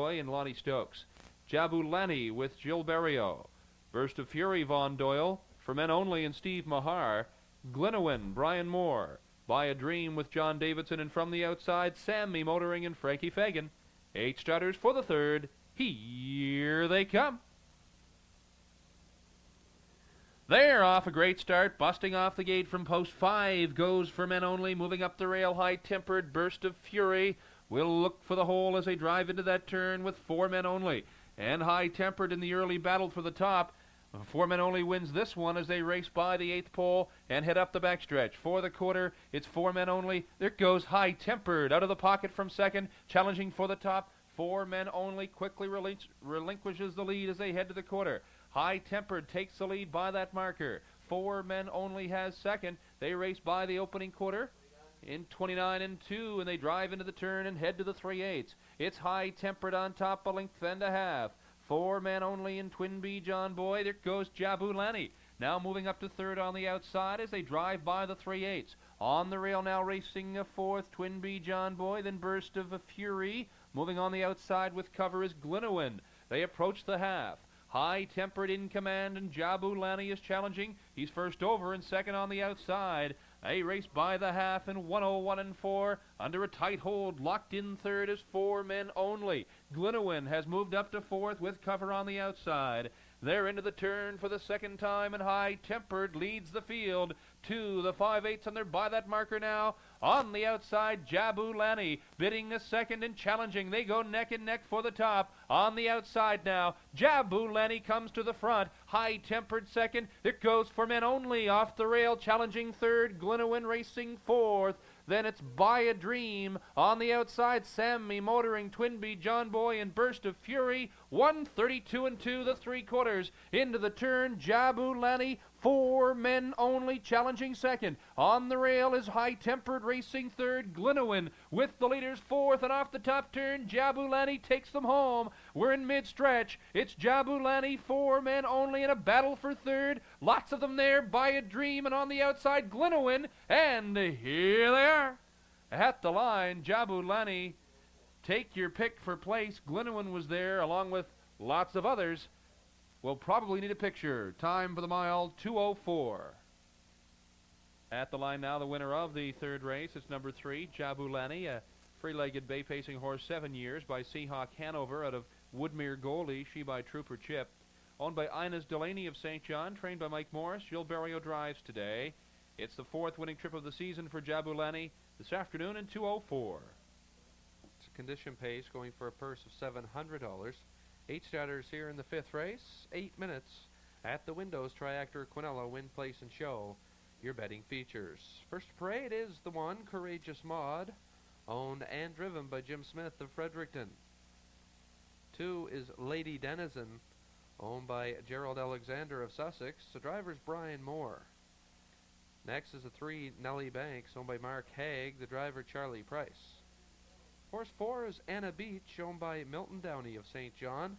Boy and Lonnie Stokes. Jabulani with Jill Berrio. Burst of Fury, Von Doyle. For Men Only and Steve Mahar. Glenowin, Brian Moore. By a Dream with John Davidson, and from the outside, Sammy Motoring and Frankie Fagan. 8 starters for the third. Here they come. They're off a great start, busting off the gate from post 5, goes For Men Only, moving up the rail, high-tempered Burst of Fury. Will look for the hole as they drive into that turn with 4 Men Only. And high-tempered in the early battle for the top. 4 Men Only wins this one as they race by the 8th pole and head up the backstretch. For the quarter, it's 4 Men Only. There goes high-tempered out of the pocket from second, challenging for the top. 4 Men Only quickly relinquishes the lead as they head to the quarter. High-tempered takes the lead by that marker. 4 Men Only has second. They race by the opening quarter in 29 and 2, and they drive into the turn and head to the 3/8. It's high-tempered on top, a length and a half. 4 Men Only in Twin B John Boy. There goes Jabulani. Now moving up to third on the outside as they drive by the 3/8. On the rail now racing a fourth, Twin B John Boy, then Burst of a Fury. Moving on the outside with cover is Glenowin. They approach the half. High-tempered in command, and Jabulani is challenging. He's first over and second on the outside. They race by the half in 101 and 4. Under a tight hold, locked in third is 4 Men Only. Glenowin has moved up to fourth with cover on the outside. They're into the turn for the second time, and high-tempered leads the field to the 5/8, and they're by that marker now. On the outside, Jabulani bidding a second and challenging. They go neck and neck for the top. On the outside now, Jabulani comes to the front. High-tempered second. It goes For Men Only off the rail, challenging third. Glenowin racing fourth. Then it's By a Dream. On the outside, Sammy Motoring, Twin B John Boy, and Burst of Fury. 1:32 and 2, the 3/4. Into the turn, Jabulani. 4 Men Only challenging second. On the rail is high-tempered racing third. Glenowin with the leaders fourth, and off the top turn, Jabulani takes them home. We're in mid-stretch. It's Jabulani, 4 Men Only in a battle for third. Lots of them there. By a Dream, and on the outside, Glenowin. And here they are at the line. Jabulani, take your pick for place. Glenowin was there along with lots of others. We'll probably need a picture. Time for the mile, 2:04. At the line now, the winner of the third race. It's number 3, Jabulani, a free-legged bay-pacing horse, 7 years, by Seahawk Hanover out of Woodmere Goldie, she by Trooper Chip. Owned by Inez Delaney of St. John, trained by Mike Morris. Jill Berrio drives today. It's the 4th winning trip of the season for Jabulani this afternoon in 2:04. It's a condition pace going for a purse of $700. 8 starters here in the 5th race. 8 minutes at the windows. Triactor, Quinella, Win, Place, and Show. Your betting features. First to parade is the 1, Courageous Maud, owned and driven by Jim Smith of Fredericton. 2 is Lady Denizen, owned by Gerald Alexander of Sussex. The driver's Brian Moore. Next is the 3, Nellie Banks, owned by Mark Haig. The driver Charlie Price. Horse 4 is Anna Beach, owned by Milton Downey of St. John.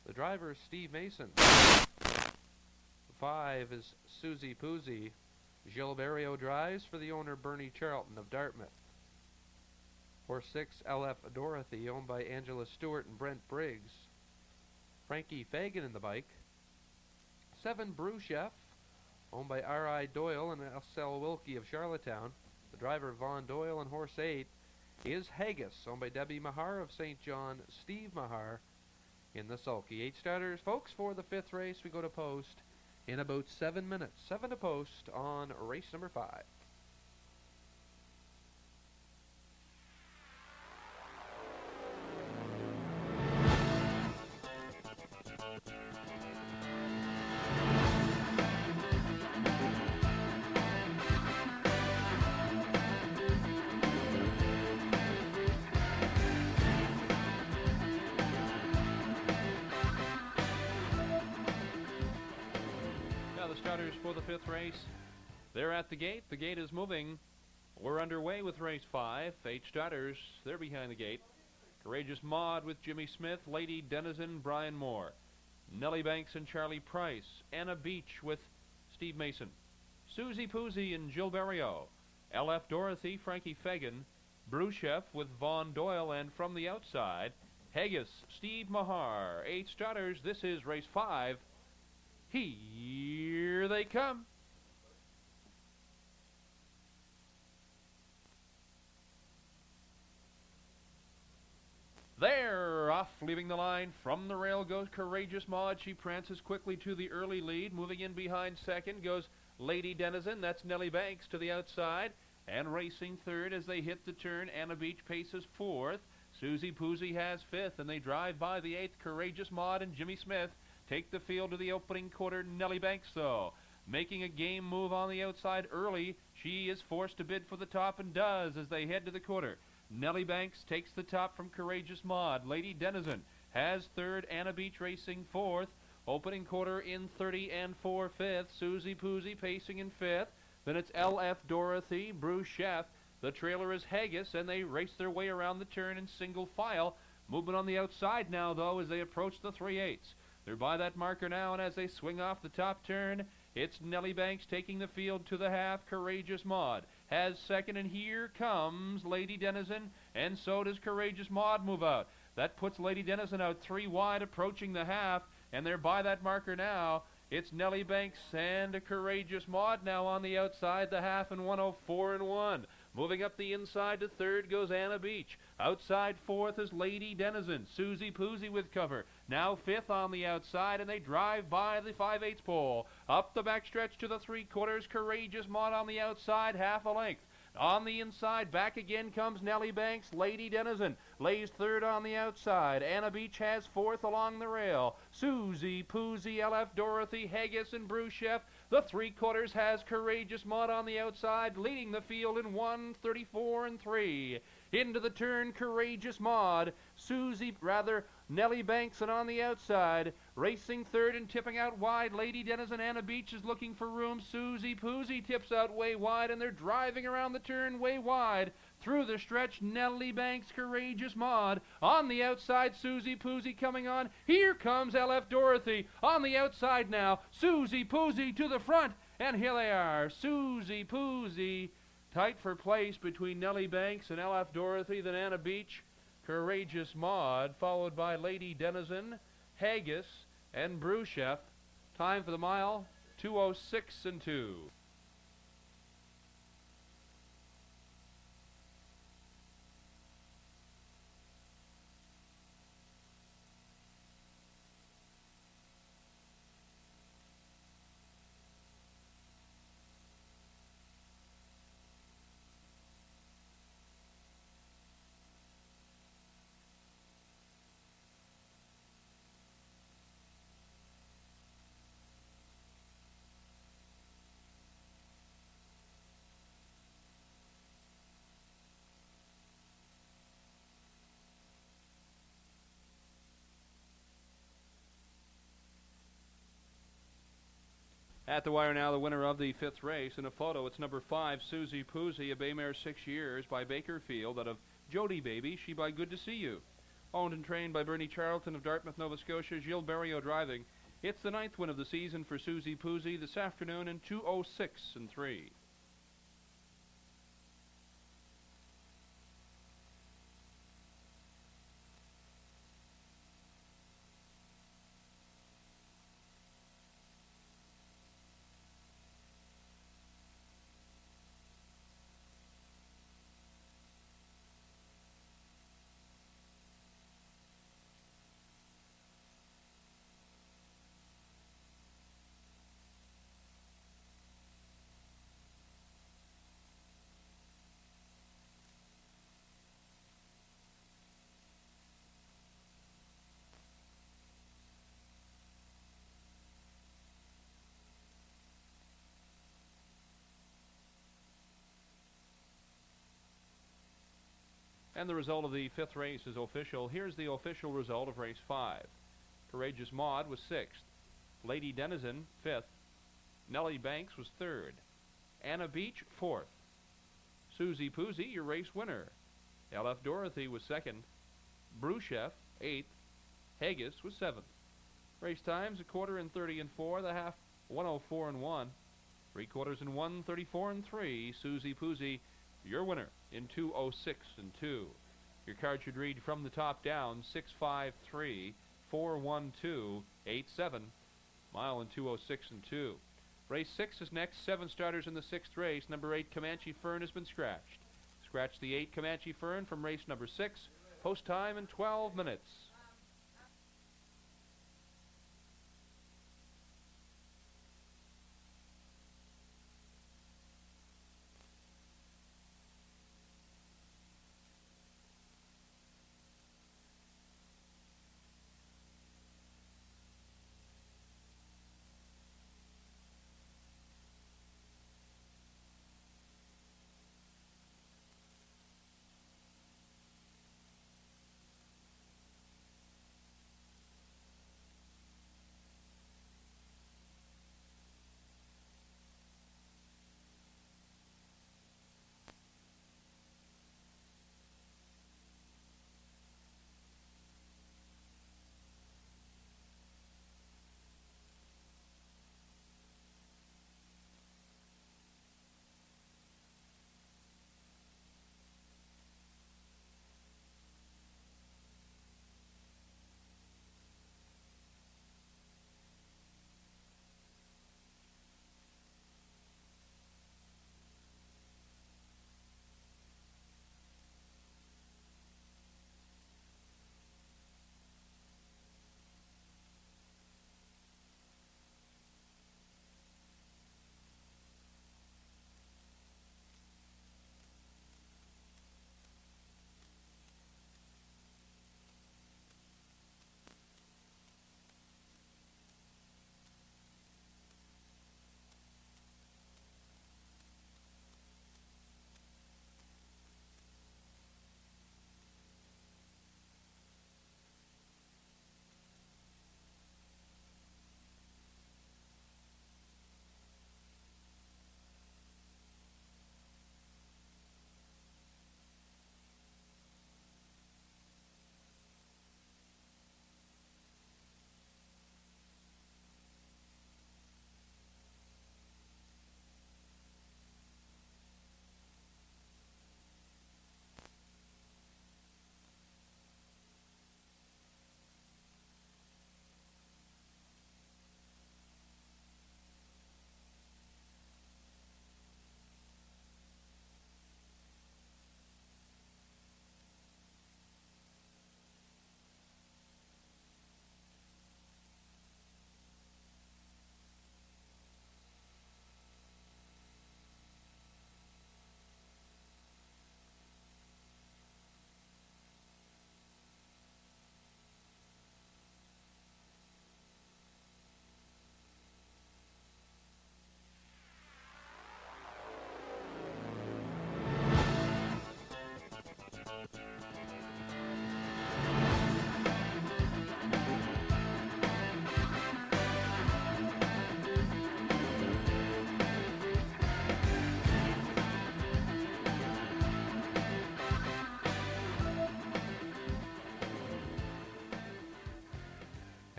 The driver is Steve Mason. 5 is Susie Poozy. Gilles Berrio drives for the owner Bernie Charlton of Dartmouth. Horse 6, LF Dorothy, owned by Angela Stewart and Brent Briggs. Frankie Fagan in the bike. 7, Brew Chef, owned by R.I. Doyle and S.L. Wilkie of Charlottetown. The driver Von Doyle, and horse 8 is Haggis, owned by Debbie Mahar of St. John, Steve Mahar in the sulky. 8 starters, folks, for the 5th race. We go to post in about 7 minutes. 7 to post on race number 5. Starters for the 5th race. They're at the gate. The gate is moving. We're underway with race 5. 8 starters. They're behind the gate. Courageous Maud with Jimmy Smith. Lady Denizen, Brian Moore. Nellie Banks and Charlie Price. Anna Beach with Steve Mason. Susie Poozy and Jill Berrio. LF Dorothy, Frankie Fagan. Brew Chef with Von Doyle. And from the outside, Haggis, Steve Mahar. 8 starters. This is race 5. Here they come. They're off, leaving the line. From the rail goes Courageous Maud. She prances quickly to the early lead. Moving in behind second goes Lady Denizen. That's Nellie Banks to the outside. And racing third as they hit the turn. Anna Beach paces fourth. Susie Poozy has fifth, and they drive by the eighth. Courageous Maud and Jimmy Smith take the field to the opening quarter. Nellie Banks, though, making a game move on the outside early. She is forced to bid for the top and does as they head to the quarter. Nellie Banks takes the top from Courageous Maud. Lady Denizen has third. Anna Beach racing fourth. Opening quarter in 30 and 4/5. Susie Poozy pacing in fifth. Then it's LF Dorothy, Bruce Chef. The trailer is Haggis, and they race their way around the turn in single file. Movement on the outside now, though, as they approach the 3/8. They're by that marker now, and as they swing off the top turn, it's Nellie Banks taking the field to the half. Courageous Maud has second, and here comes Lady Denizen, and so does Courageous Maud move out. That puts Lady Denizen out 3 wide, approaching the half, and they're by that marker now. It's Nellie Banks and Courageous Maud now on the outside, the half, and 104 and 1. Moving up the inside to third goes Anna Beach. Outside fourth is Lady Denizen. Susie Poozy with cover. Now fifth on the outside, and they drive by the 5/8 pole. Up the backstretch to the 3/4. Courageous Maud on the outside, half a length. On the inside, back again comes Nellie Banks. Lady Denizen lays third on the outside. Anna Beach has fourth along the rail. Susie Poozy, LF Dorothy, Haggis, and Bruce Chef. The 3/4 has Courageous Maud on the outside, leading the field in 1:34 and 3. Into the turn, Courageous Maud. Nellie Banks, and on the outside, racing third and tipping out wide. Lady Denizen. Anna Beach is looking for room. Susie Poozy tips out way wide, and they're driving around the turn way wide. Through the stretch, Nellie Banks, Courageous Maud. On the outside, Susie Poozy coming on. Here comes LF Dorothy. On the outside now, Susie Poozy to the front. And here they are, Susie Poozy. Tight for place between Nellie Banks and LF Dorothy, then Anna Beach, Courageous Maud, followed by Lady Denizen, Haggis, and Bruce Chef. Time for the mile, 2:06 and 2. At the wire now, the winner of the 5th race. In a photo, it's number 5, Susie Poozy, a bay mare 6 years, by Bakerfield, out of Jody Baby, she by Good to See You. Owned and trained by Bernie Charlton of Dartmouth, Nova Scotia, Gilles Barrio driving. It's the 9th win of the season for Susie Poozy this afternoon in 2:06 and 3. And the result of the 5th race is official. Here's the official result of race 5. Courageous Maud was 6th. Lady Denizen, 5th. Nellie Banks was 3rd. Anna Beach, 4th. Susie Poozy, your race winner. LF Dorothy was 2nd. Bruce Chef, 8th. Haggis was 7th. Race times, a quarter in 30 and 4, the half 104 and 1. 3/4 in 134 and 3. Susie Poozy, your winner in 2:06 and 2. Your card should read from the top down 653 412 87, mile in 206 and 2. Race 6 is next. 7 starters in the 6th race. Number 8 Comanche Fern has been scratched. Scratch the 8 Comanche Fern from race number 6. Post time in 12 minutes.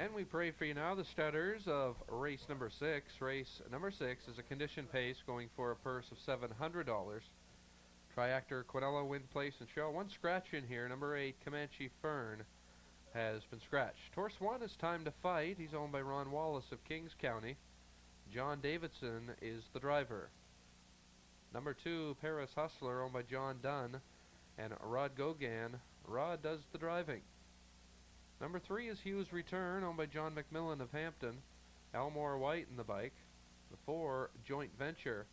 And we pray for you now, the starters of race number 6. Race number 6 is a condition pace going for a purse of $700. Triactor, Quinella, Win, Place, and Show. One scratch in here. Number 8, Comanche Fern, has been scratched. Horse 1 is Time to Fight. He's owned by Ron Wallace of Kings County. John Davidson is the driver. Number 2, Paris Hustler, owned by John Dunn and Rod Gogan. Rod does the driving. Number 3 is Hughes Return, owned by John McMillan of Hampton. Elmore White in the bike. The 4, Joint Venture,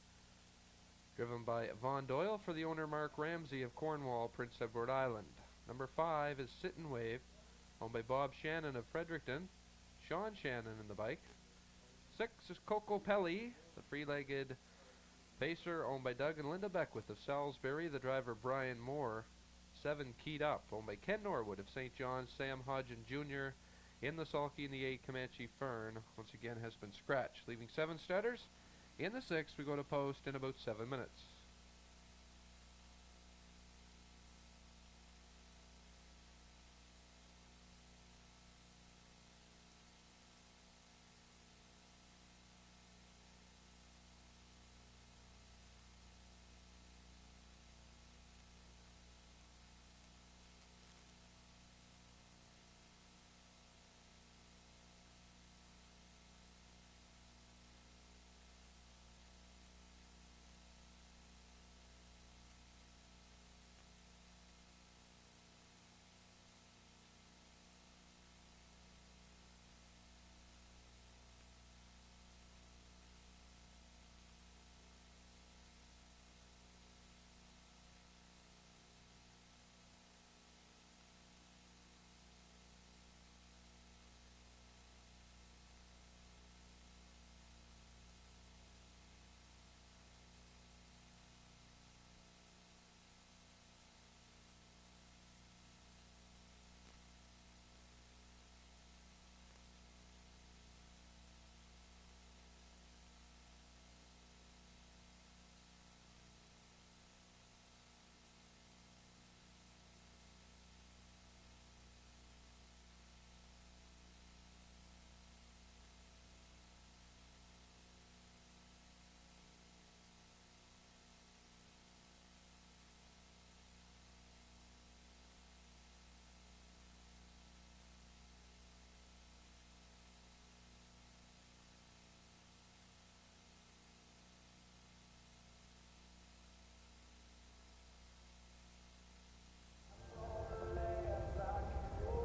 driven by Von Doyle for the owner Mark Ramsey of Cornwall, Prince Edward Island. Number 5 is Sit and Wave, owned by Bob Shannon of Fredericton. Sean Shannon in the bike. 6 is Coco Pelli, the free-legged pacer, owned by Doug and Linda Beckwith of Salisbury. The driver Brian Moore. 7, Keyed Up, owned by Ken Norwood of St. John's. Sam Hodgen Jr. in the sulky, and the 8, Comanche Fern, once again has been scratched, leaving 7 starters. In the 6th, we go to post in about 7 minutes.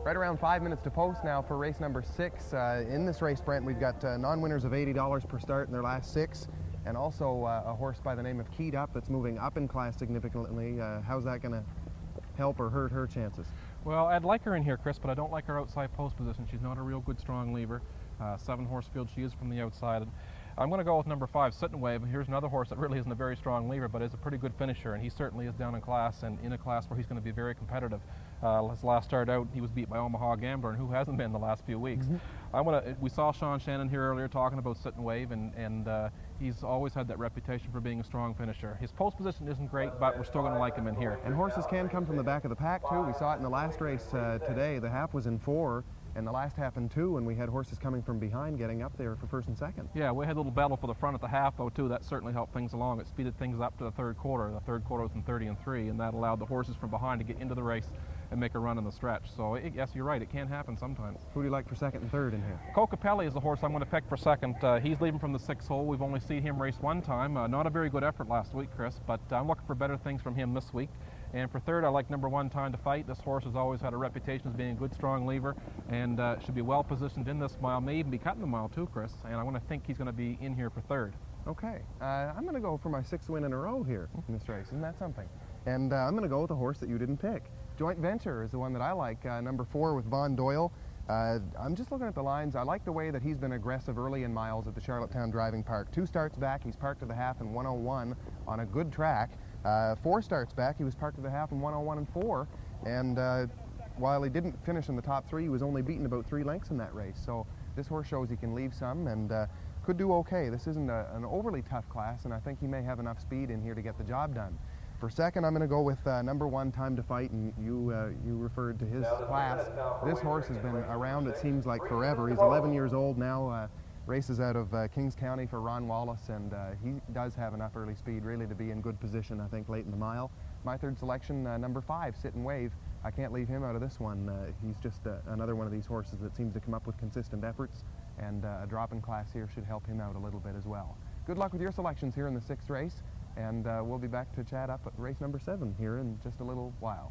Right around 5 minutes to post now for race number 6. In this race, Brent, we've got non-winners of $80 per start in their last 6, and also a horse by the name of Keyed Up that's moving up in class significantly. How's that going to help or hurt her chances? Well, I'd like her in here, Chris, but I don't like her outside post position. She's not a real good strong lever. 7-horse field, she is from the outside. I'm going to go with number 5, Sit and Wave. Here's another horse that really isn't a very strong lever, but is a pretty good finisher, and he certainly is down in class, and in a class where he's going to be very competitive. His last start out, he was beat by Omaha Gambler, and who hasn't been the last few weeks. We saw Sean Shannon here earlier talking about Sit and Wave, and he's always had that reputation for being a strong finisher. His post position isn't great, but we're still going to like him in here. And horses can come from the back of the pack, too. We saw it in the last race today. The half was in 4. And the last half in 2, and we had horses coming from behind getting up there for first and second. Yeah, we had a little battle for the front at the half, though, too. That certainly helped things along. It speeded things up to the third quarter. The third quarter was in 30 and 3, and that allowed the horses from behind to get into the race and make a run in the stretch. So, yes, you're right. It can happen sometimes. Who do you like for second and third in here? Cocapelli is the horse I'm going to pick for second. He's leaving from the 6th hole. We've only seen him race one time. Not a very good effort last week, Chris, but I'm looking for better things from him this week. And for third, I like number 1, Time to Fight. This horse has always had a reputation as being a good, strong lever, and should be well positioned in this mile. May even be cutting the mile too, Chris. And I want to think he's going to be in here for third. Okay, I'm going to go for my 6th win in a row here in this race. Isn't that something? And I'm going to go with a horse that you didn't pick. Joint Venture is the one that I like. Number 4 with Von Doyle. I'm just looking at the lines. I like the way that he's been aggressive early in miles at the Charlottetown Driving Park. 2 starts back, he's parked to the half in 101 on a good track. 4 starts back, he was parked to the half in 101 and 4. And while he didn't finish in the top 3, he was only beaten about 3 lengths in that race. So this horse shows he can leave some and could do okay. This isn't an overly tough class, and I think he may have enough speed in here to get the job done. For second, I'm going to go with number 1, Time to Fight, and you referred to his class. This horse has been around, it seems like, forever. He's 11 years old now, races out of Kings County for Ron Wallace, and he does have enough early speed really to be in good position, I think, late in the mile. My third selection, number 5, Sit and Wave. I can't leave him out of this one. He's just another one of these horses that seems to come up with consistent efforts, and a drop in class here should help him out a little bit as well. Good luck with your selections here in the 6th race. And we'll be back to chat up at race number 7 here in just a little while.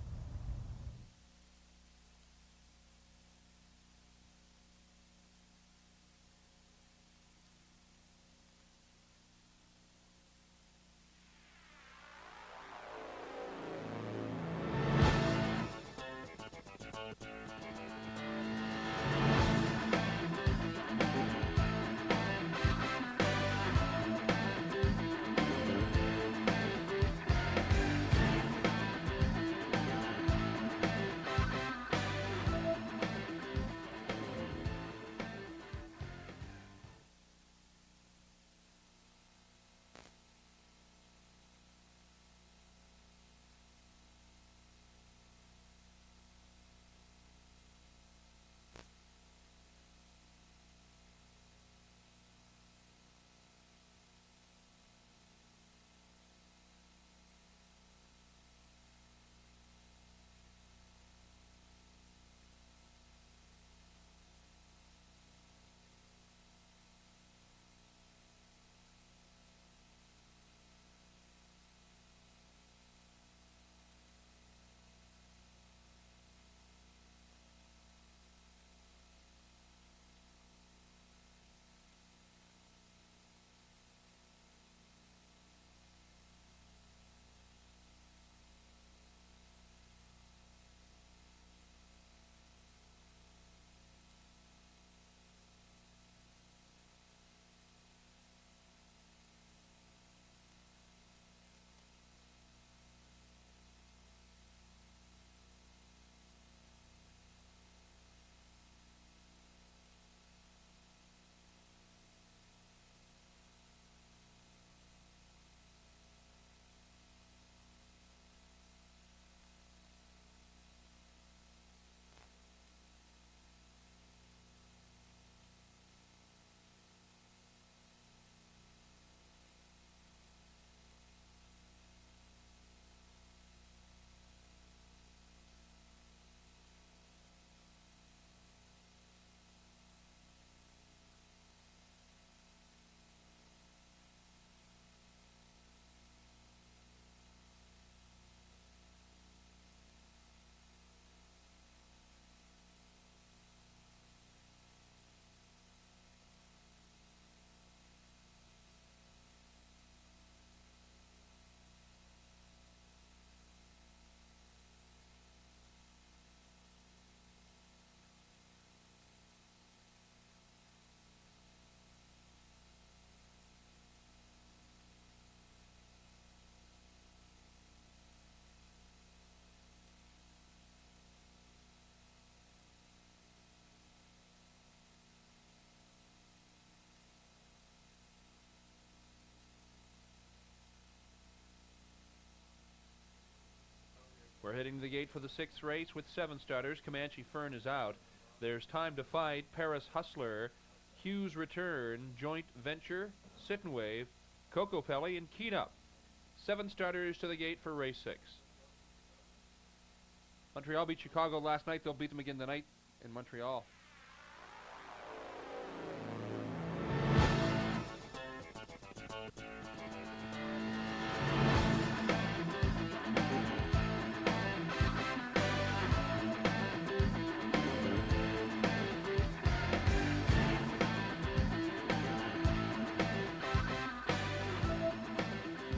We're heading to the gate for the 6th race with 7 starters. Comanche Fern is out. There's Time to Fight, Paris Hustler, Hughes Return, Joint Venture, Sit and Wave, Coco Pelli, and Keyed Up. 7 starters to the gate for race 6. Montreal beat Chicago last night. They'll beat them again tonight in Montreal.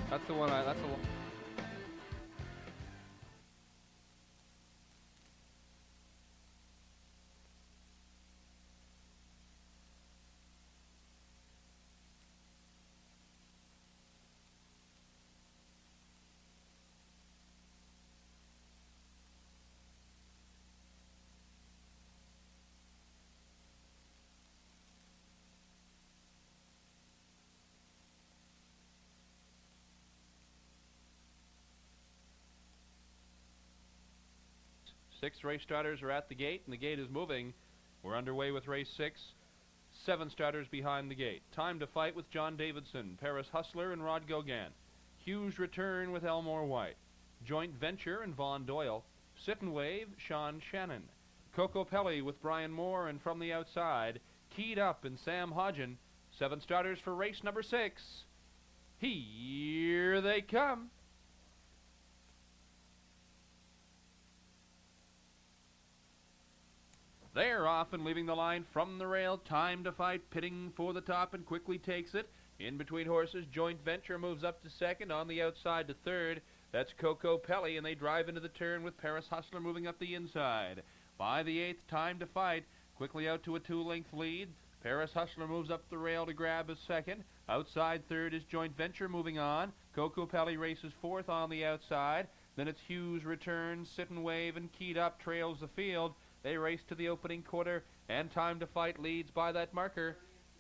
That's the one that's the one. Six race starters are at the gate, and the gate is moving. We're underway with race 6. 7 starters behind the gate. Time to Fight with John Davidson, Paris Hustler, and Rod Gauguin. Hughes Return with Elmore White. Joint Venture and Vaughn Doyle. Sit and Wave, Sean Shannon. Coco Pelli with Brian Moore, and from the outside, Keyed Up and Sam Hodgen. 7 starters for race number 6. Here they come. They're off and leaving the line from the rail. Time to Fight, pitting for the top and quickly takes it. In between horses, Joint Venture moves up to second. On the outside to third, that's Coco Pelli, and they drive into the turn with Paris Hustler moving up the inside. By the 8th, Time to Fight, quickly out to a 2-length lead. Paris Hustler moves up the rail to grab a second. Outside third is Joint Venture moving on. Coco Pelli races 4th on the outside. Then it's Hughes Return, Sit and Wave, and Keyed Up trails the field. They race to the opening quarter, and Time to Fight leads by that marker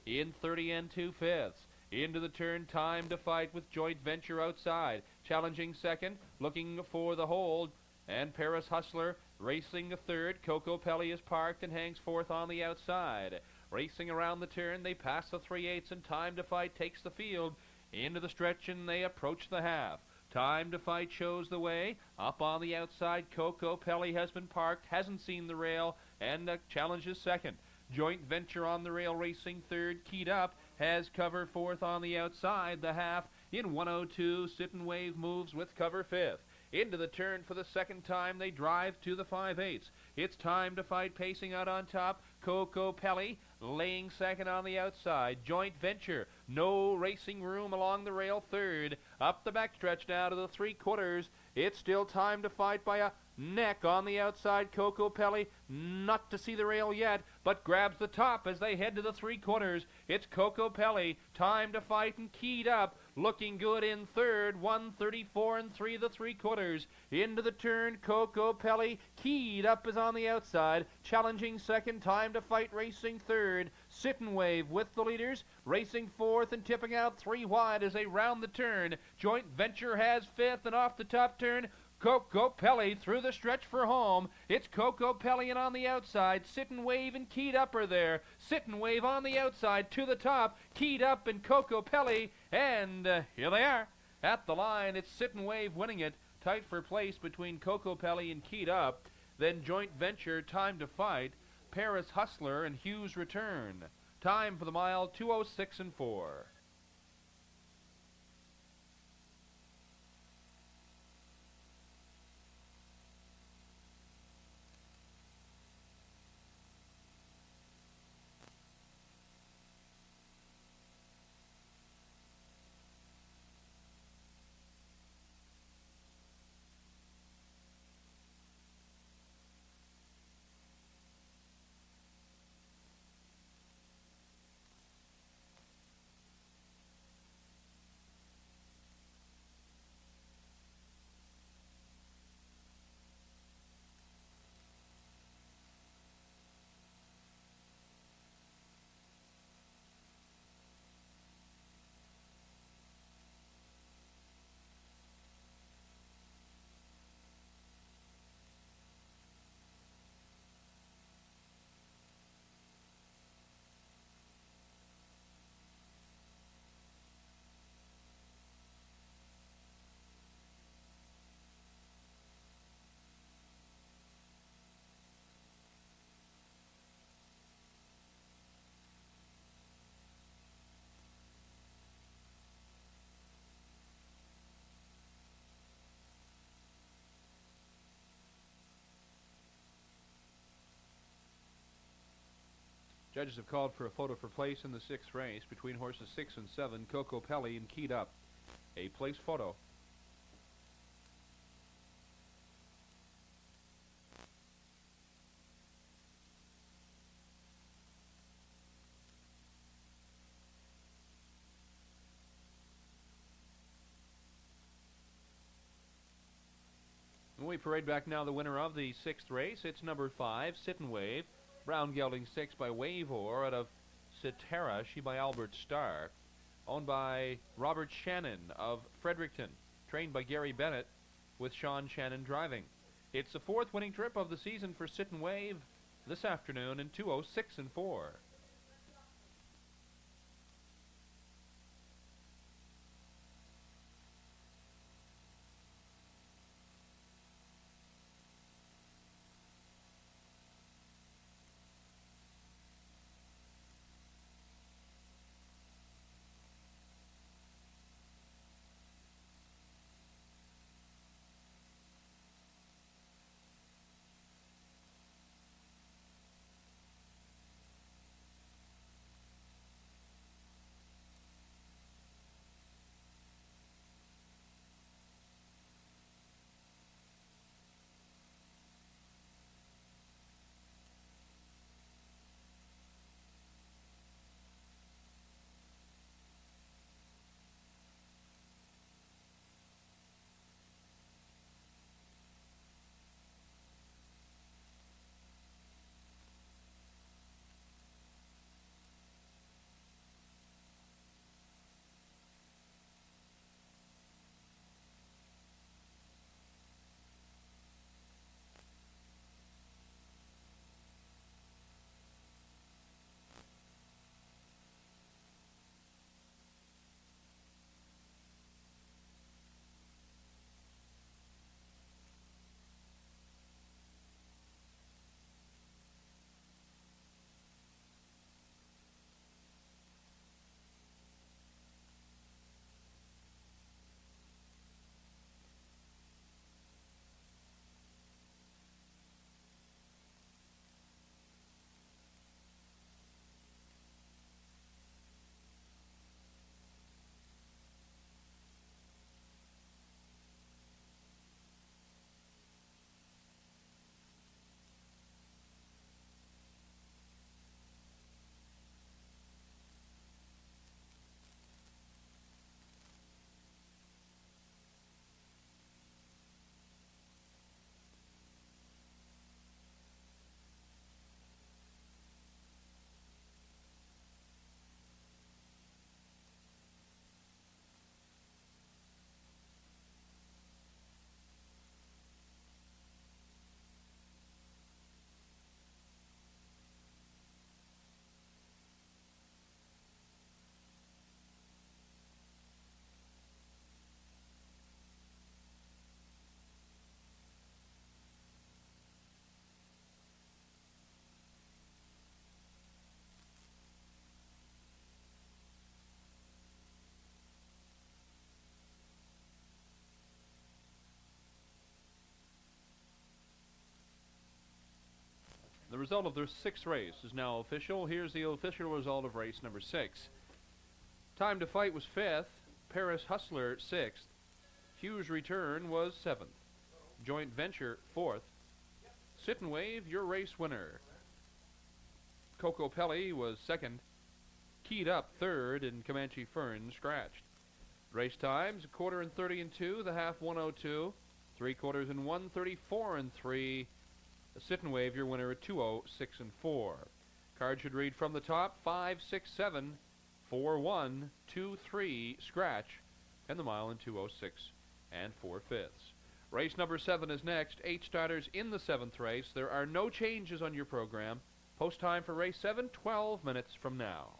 in 30 2/5. Into the turn, Time to Fight with Joint Venture outside. Challenging second, looking for the hold, and Paris Hustler racing a third. Coco Pelli is parked and hangs 4th on the outside. Racing around the turn, they pass the 3/8, and Time to Fight takes the field. Into the stretch, and they approach the half. Time to Fight shows the way. Up on the outside, Coco Pelli has been parked, hasn't seen the rail, and challenges second. Joint Venture on the rail racing third. Keyed Up has cover 4th on the outside. The half in 102. Sit and Wave moves with cover 5th. Into the turn for the second time, they drive to the 5/8. It's Time to Fight pacing out on top. Coco Pelli laying second on the outside. Joint Venture, no racing room along the rail third. Up the backstretch now to the 3/4. It's still Time to Fight by a neck on the outside. Coco Pelli not to see the rail yet, but grabs the top as they head to the 3/4. It's Coco Pelli, Time to Fight, and Keyed Up looking good in third. 1:34 and 3 the 3/4. Into the turn, Coco Pelli, Keyed Up is on the outside. Challenging second, Time to Fight racing third. Sit and Wave with the leaders, racing 4th and tipping out 3 wide as they round the turn. Joint Venture has 5th, and off the top turn, Coco Pelli through the stretch for home. It's Coco Pelli, and on the outside, Sit and Wave and Keyed Up are there. Sit and Wave on the outside to the top. Keyed Up and Coco Pelli, and here they are at the line. It's Sit and Wave winning it. Tight for place between Coco Pelli and Keyed Up. Then Joint Venture, Time to Fight, Paris Hustler, and Hughes Return. Time for the mile, 2:06 and 4. Judges have called for a photo for place in the 6th race between horses 6 and 7, Coco Pelli and Keyed Up. A place photo. We parade back now the winner of the 6th race. It's number 5, Sit and Wave. Brown gelding 6 by Wavor out of Cetera, she by Albert Starr. Owned by Robert Shannon of Fredericton. Trained by Gary Bennett with Sean Shannon driving. It's the 4th winning trip of the season for Sit and Wave this afternoon in 2:06 and 4. The result of their 6th race is now official. Here's the official result of race number 6. Time to Fight was 5th. Paris Hustler 6th. Hughes Return was 7th. Joint Venture 4th. Sit and Wave, your race winner. Coco Pelli was 2nd. Keyed Up 3rd, and Comanche Fern scratched. Race times, 1/4 in 30 and 2, the half 1:02, 3/4 in 1, 34 and 3. Sit and Wave, your winner at 2:06 and 4. Card should read from the top 5, 6, 7, 4, 1, 2, 3, scratch, and the mile in 2:06 and 4/5. Race number 7 is next. 8 starters in the 7th race. There are no changes on your program. Post time for race 7, 12 minutes from now.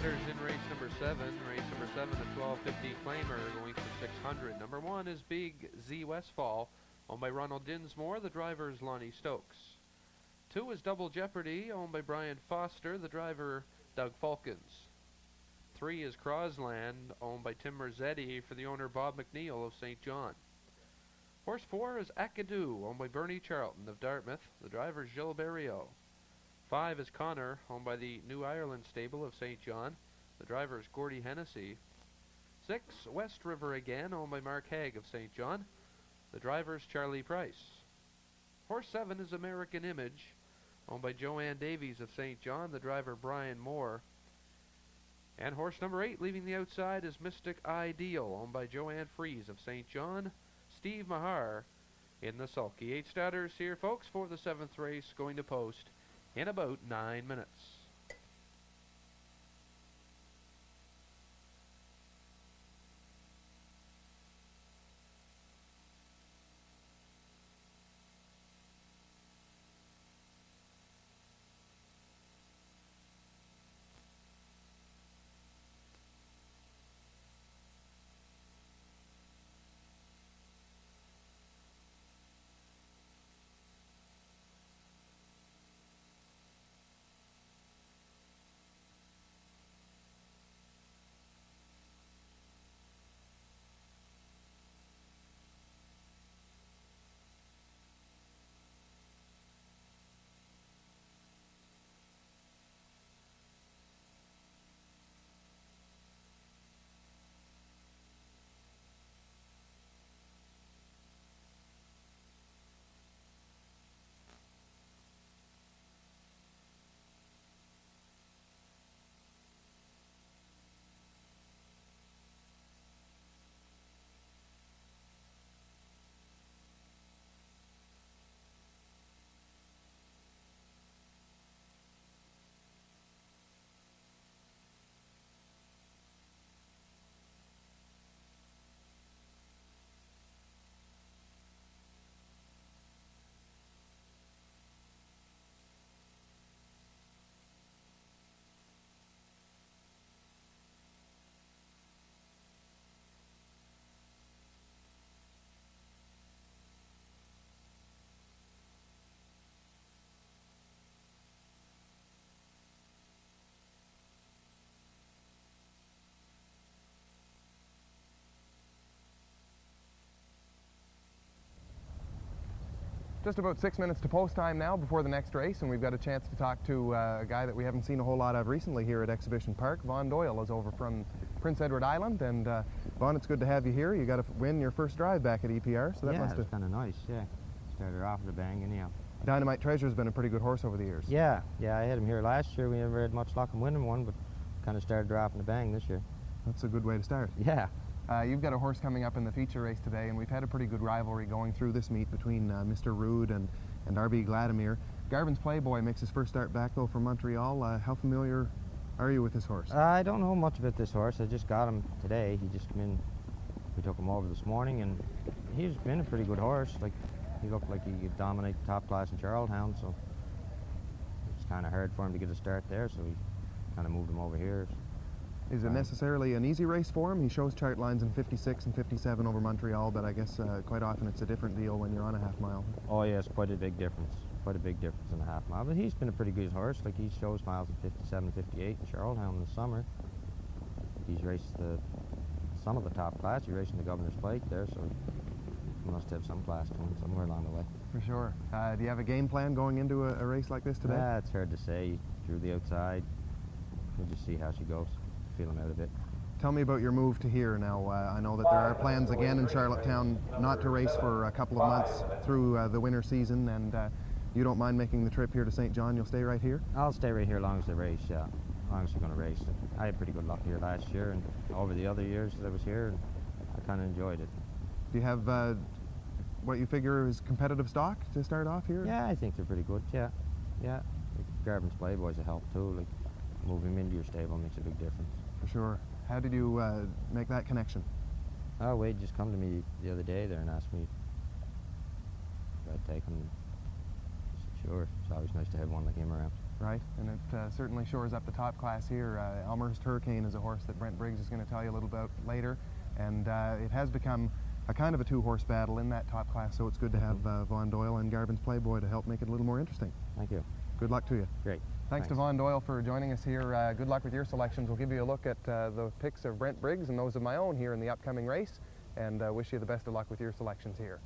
H-Chatters in race number 7. Race number 7, a 1250 claimer going for 600. Number 1 is Big Z Westfall, owned by Ronald Dinsmore. The driver is Lonnie Stokes. 2 is Double Jeopardy, owned by Brian Foster. The driver, Doug Falkins. 3 is Crosland, owned by Tim Merzetti, for the owner Bob McNeil of St. John. Horse 4 is Akadu, owned by Bernie Charlton of Dartmouth. The driver is Gilles Berriot. 5 is Connor, owned by the New Ireland stable of St. John. The driver is Gordy Hennessy. 6, West River again, owned by Mark Haig of St. John. The driver is Charlie Price. Horse 7 is American Image, owned by Joanne Davies of St. John. The driver Brian Moore. And horse number 8, leaving the outside, is Mystic Ideal, owned by Joanne Fries of St. John. Steve Mahar in the sulky. 8 starters here, folks, for the 7th race, going to post in about 9 minutes. Just about 6 minutes to post time now before the next race, and we've got a chance to talk to a guy that we haven't seen a whole lot of recently here at Exhibition Park. Vaughn Doyle is over from Prince Edward Island, and Vaughn, it's good to have you here. You got to win your first drive back at EPR, so that yeah, must have... it's kind of nice, yeah. Started off with a bang, anyhow. Dynamite Treasure's been a pretty good horse over the years. Yeah, I had him here last year. We never had much luck in winning one, but kind of started dropping a bang this year. That's a good way to start. Yeah. You've got a horse coming up in the feature race today, and we've had a pretty good rivalry going through this meet between Mr. Rude and R.B. Gladimir. Garvin's Playboy makes his first start back, though, from Montreal. How familiar are you with this horse? I don't know much about this horse. I just got him today. He just came in. We took him over this morning, and he's been a pretty good horse. Like, he looked like he could dominate the top class in Charlottetown, so it's kind of hard for him to get a start there, so we kind of moved him over here. Is it necessarily an easy race for him? He shows chart lines in 56 and 57 over Montreal, but I guess quite often it's a different deal when you're on a half mile. Oh yes, quite a big difference. Quite a big difference in a half mile. But he's been a pretty good horse. Like, he shows miles in 57, 58 in Charlottetown in the summer. He's raced some of the top class. He's racing the Governor's Plate there, so he must have some class to him somewhere along the way. For sure. Do you have a game plan going into a race like this today? Yeah, it's hard to say. Through the outside, we'll just see how she goes. Feel him out a bit. Tell me about your move to here now. I know that there are plans again in Charlottetown not to race for a couple of months through the winter season, and you don't mind making the trip here to St. John. You'll stay right here? I'll stay right here as long as they race, yeah. As long as they're going to race. I had pretty good luck here last year, and over the other years that I was here, and I kind of enjoyed it. Do you have what you figure is competitive stock to start off here? Yeah, I think they're pretty good, yeah. Like, Garvin's Playboy's a help too. Like, moving him into your stable makes a big difference. For sure. How did you make that connection? Oh, Wade just come to me the other day there and asked me if I'd take him. I said, sure. It's always nice to have one like him around. Right, and it certainly shores up the top class here. Elmhurst Hurricane is a horse that Brent Briggs is going to tell you a little about later, and it has become a kind of a two-horse battle in that top class, so it's good to have Von Doyle and Garvin's Playboy to help make it a little more interesting. Thank you. Good luck to you. Great. Thanks to Von Doyle for joining us here. Good luck with your selections. We'll give you a look at the picks of Brent Briggs and those of my own here in the upcoming race, and wish you the best of luck with your selections here.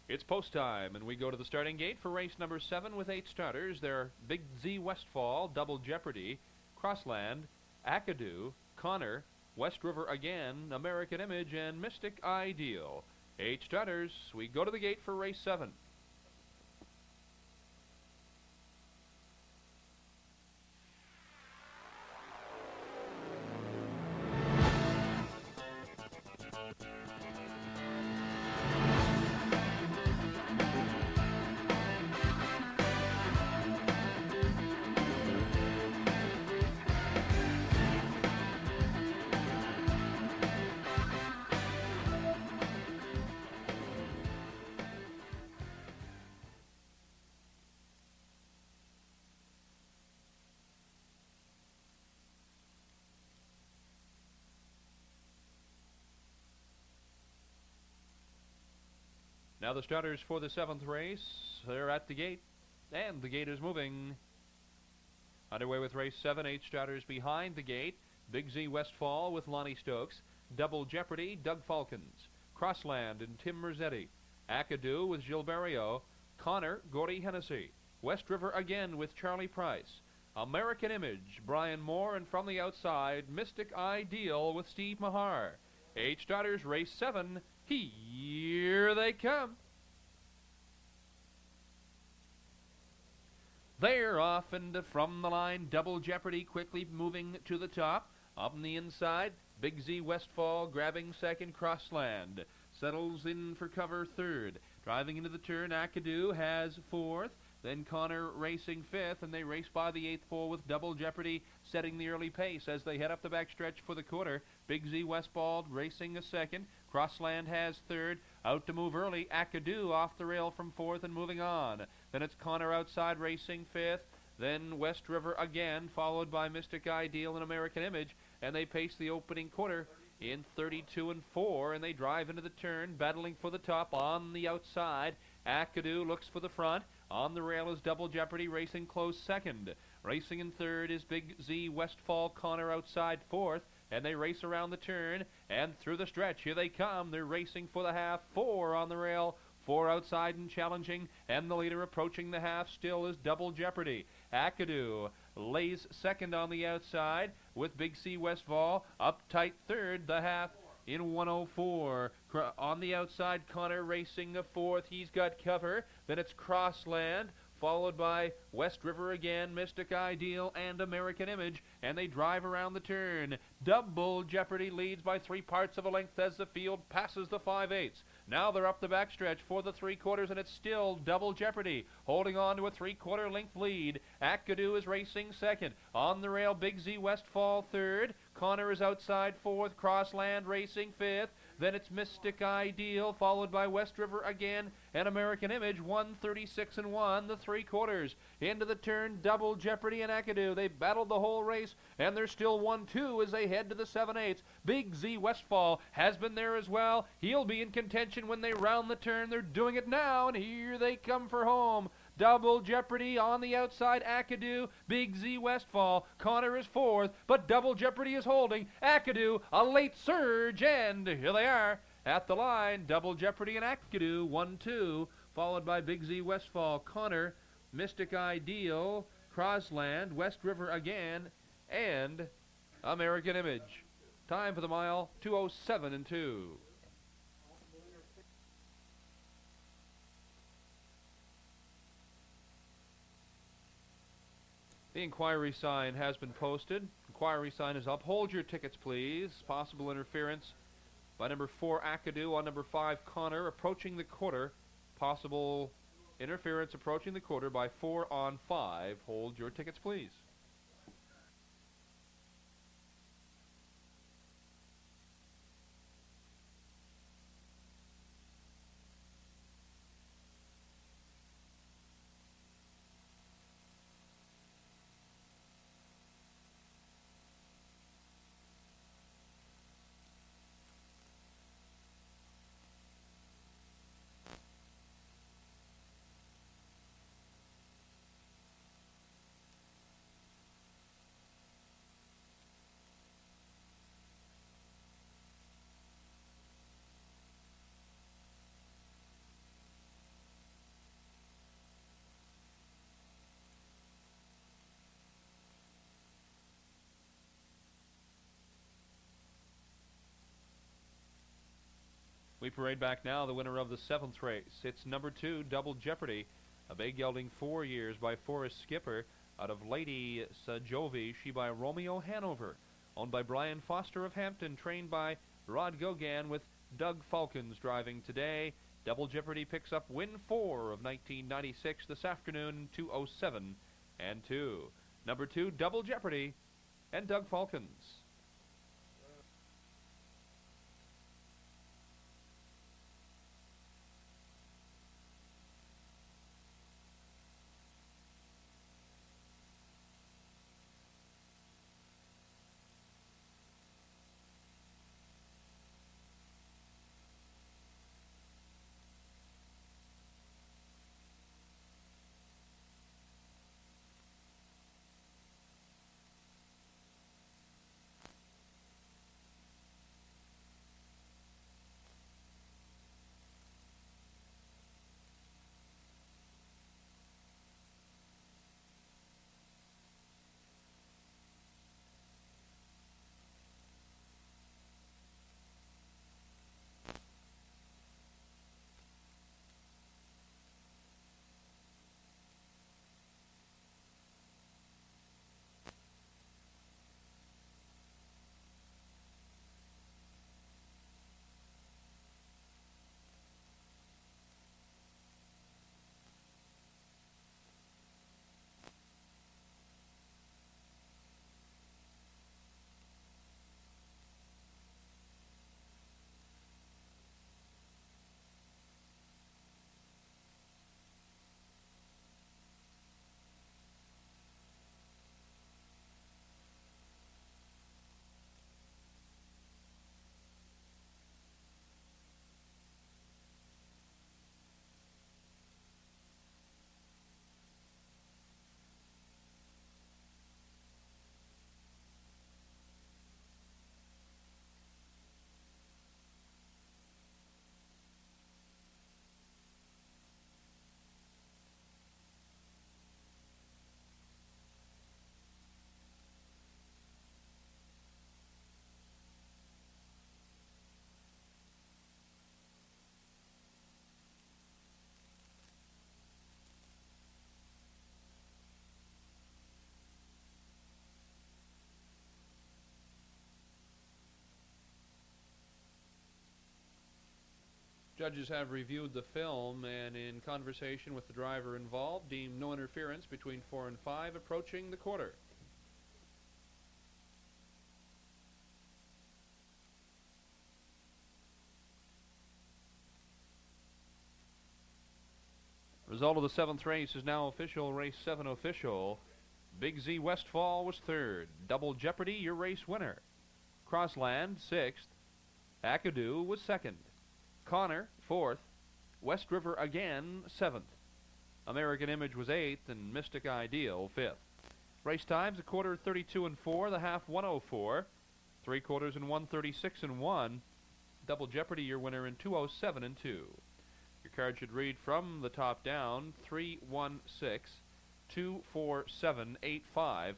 It's post time, and we go to the starting gate for race number 7 with 8 starters. They're Big Z Westfall, Double Jeopardy, Crossland, Akadu, Connor, West River Again, American Image, and Mystic Ideal. 8 starters. We go to the gate for race 7. Now the starters for the 7th race, they're at the gate, and the gate is moving. Underway with race 7, 8 starters behind the gate. Big Z Westfall with Lonnie Stokes. Double Jeopardy, Doug Falcons. Crossland and Tim Merzetti. Akadu with Gilberto. Connor, Gordy Hennessy. West River again with Charlie Price. American Image, Brian Moore, and from the outside, Mystic Ideal with Steve Mahar. 8 starters, race 7. Here they come. They're off and from the line. Double Jeopardy quickly moving to the top. Up on the inside, Big Z Westfall grabbing second. Crossland settles in for cover third. Driving into the turn, Akadu has fourth. Then Connor racing fifth, and they race by the 8th pole with Double Jeopardy setting the early pace as they head up the backstretch for the quarter. Big Z Westbald racing a second. Crossland has third. Out to move early, Akadu off the rail from fourth and moving on. Then it's Connor outside racing fifth. Then West River again, followed by Mystic Ideal and American Image, and they pace the opening quarter in 32 and 4, and they drive into the turn, battling for the top on the outside. Akadu looks for the front. On the rail is Double Jeopardy racing close second. Racing in third is Big Z Westfall. Connor outside fourth, and they race around the turn and through the stretch. Here they come. They're racing for the half. 4 on the rail. 4 outside and challenging, and the leader approaching the half still is Double Jeopardy. Akadu lays second on the outside with Big C Westfall up tight third, the half in 104. On the outside, Connor racing a fourth. He's got cover. Then it's Crossland, followed by West River again, Mystic Ideal, and American Image, and they drive around the turn. Double Jeopardy leads by 3 parts of a length as the field passes the 5/8. Now they're up the backstretch for the 3/4, and it's still Double Jeopardy holding on to a 3/4 length lead. Akadu is racing second. On the rail, Big Z Westfall third. Connor is outside fourth. Crossland racing fifth. Then it's Mystic Ideal, followed by West River again, and American Image, 1:36 and 1, the 3/4. Into the turn, Double Jeopardy and Akadu. They battled the whole race, and they're still 1-2 as they head to the 7/8. Big Z Westfall has been there as well. He'll be in contention when they round the turn. They're doing it now, and here they come for home. Double Jeopardy on the outside, Akadu, Big Z Westfall. Connor is fourth, but Double Jeopardy is holding. Akadu, a late surge, and here they are at the line. Double Jeopardy and Akadu, 1-2, followed by Big Z Westfall, Connor, Mystic Ideal, Crossland, West River again, and American Image. Time for the mile, 2:07 and 2. The inquiry sign has been posted. Inquiry sign is up. Hold your tickets, please. Possible interference by number 4, Akadu, on number 5, Connor, approaching the quarter. Possible interference approaching the quarter by 4 on 5. Hold your tickets, please. We parade back now the winner of the 7th race. It's number 2, Double Jeopardy, a bay gelding 4 years by Forrest Skipper out of Lady Sajovi, she by Romeo Hanover, owned by Brian Foster of Hampton, trained by Rod Gogan with Doug Falcons driving today. Double Jeopardy picks up win 4 of 1996 this afternoon, 2:07 and 2. Number 2, Double Jeopardy, and Doug Falcons. Judges have reviewed the film and, in conversation with the driver involved, deemed no interference between 4 and 5 approaching the quarter. Result of the 7th race is now official. Race 7 official. Big Z Westfall was 3rd. Double Jeopardy, your race winner. Crossland, 6th. Akadu was 2nd. Connor, 4th. West River again, 7th. American Image was 8th, and Mystic Ideal, 5th. Race times, a quarter 32 and 4, the half 104, 3 quarters in 136 and 1. Double Jeopardy, your winner in 207 and 2. Your card should read from the top down 316 24785,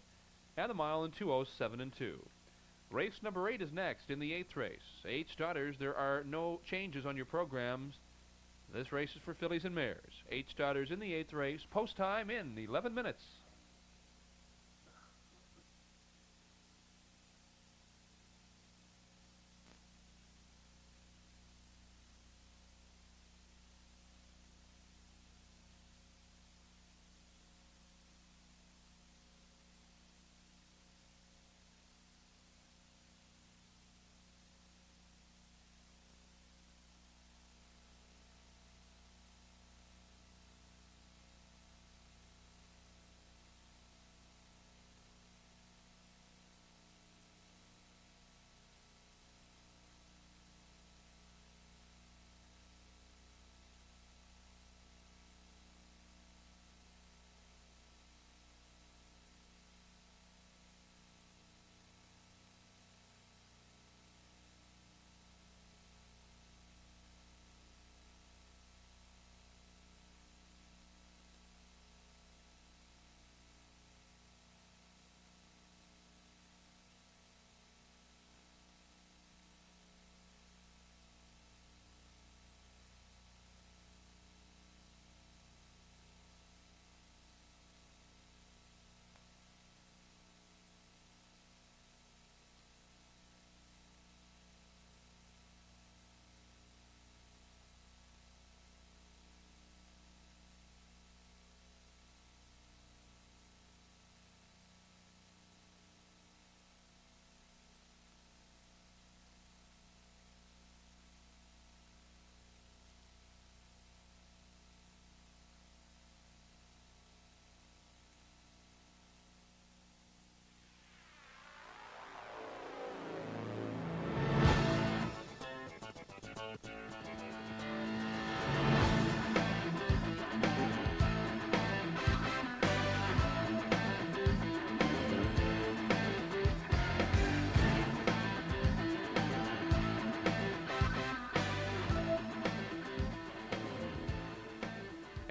and the mile in 207 and 2. Race number 8 is next in the 8th race. 8 starters. There are no changes on your programs. This race is for fillies and mares. 8 starters in the 8th race. Post time in 11 minutes.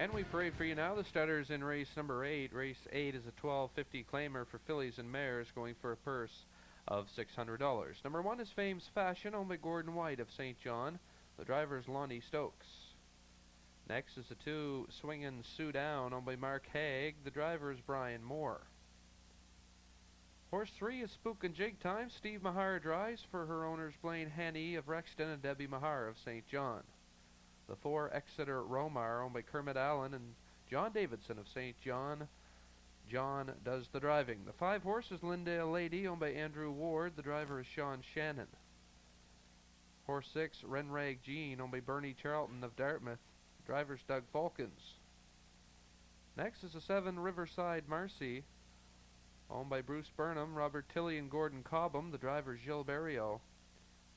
And we parade for you now the starters in race number 8. Race 8 is a 12.50 claimer for fillies and mares, going for a purse of $600. Number 1 is Fame's Fashion, owned by Gordon White of St. John. The driver is Lonnie Stokes. Next is the 2 Swingin' Sue Down, owned by Mark Haig. The driver is Brian Moore. Horse 3 is Spook and Jig Time. Steve Mahar drives for her owners Blaine Hanney of Rexton and Debbie Mahar of St. John. The 4 Exeter Romar, owned by Kermit Allen and John Davidson of St. John. John does the driving. The 5 horse is Lindale Lady, owned by Andrew Ward. The driver is Sean Shannon. Horse 6, Renrag Jean, owned by Bernie Charlton of Dartmouth. The driver is Doug Falkins. Next is the 7 Riverside Marcy, owned by Bruce Burnham, Robert Tilley, and Gordon Cobham. The driver is Gilles Berriot.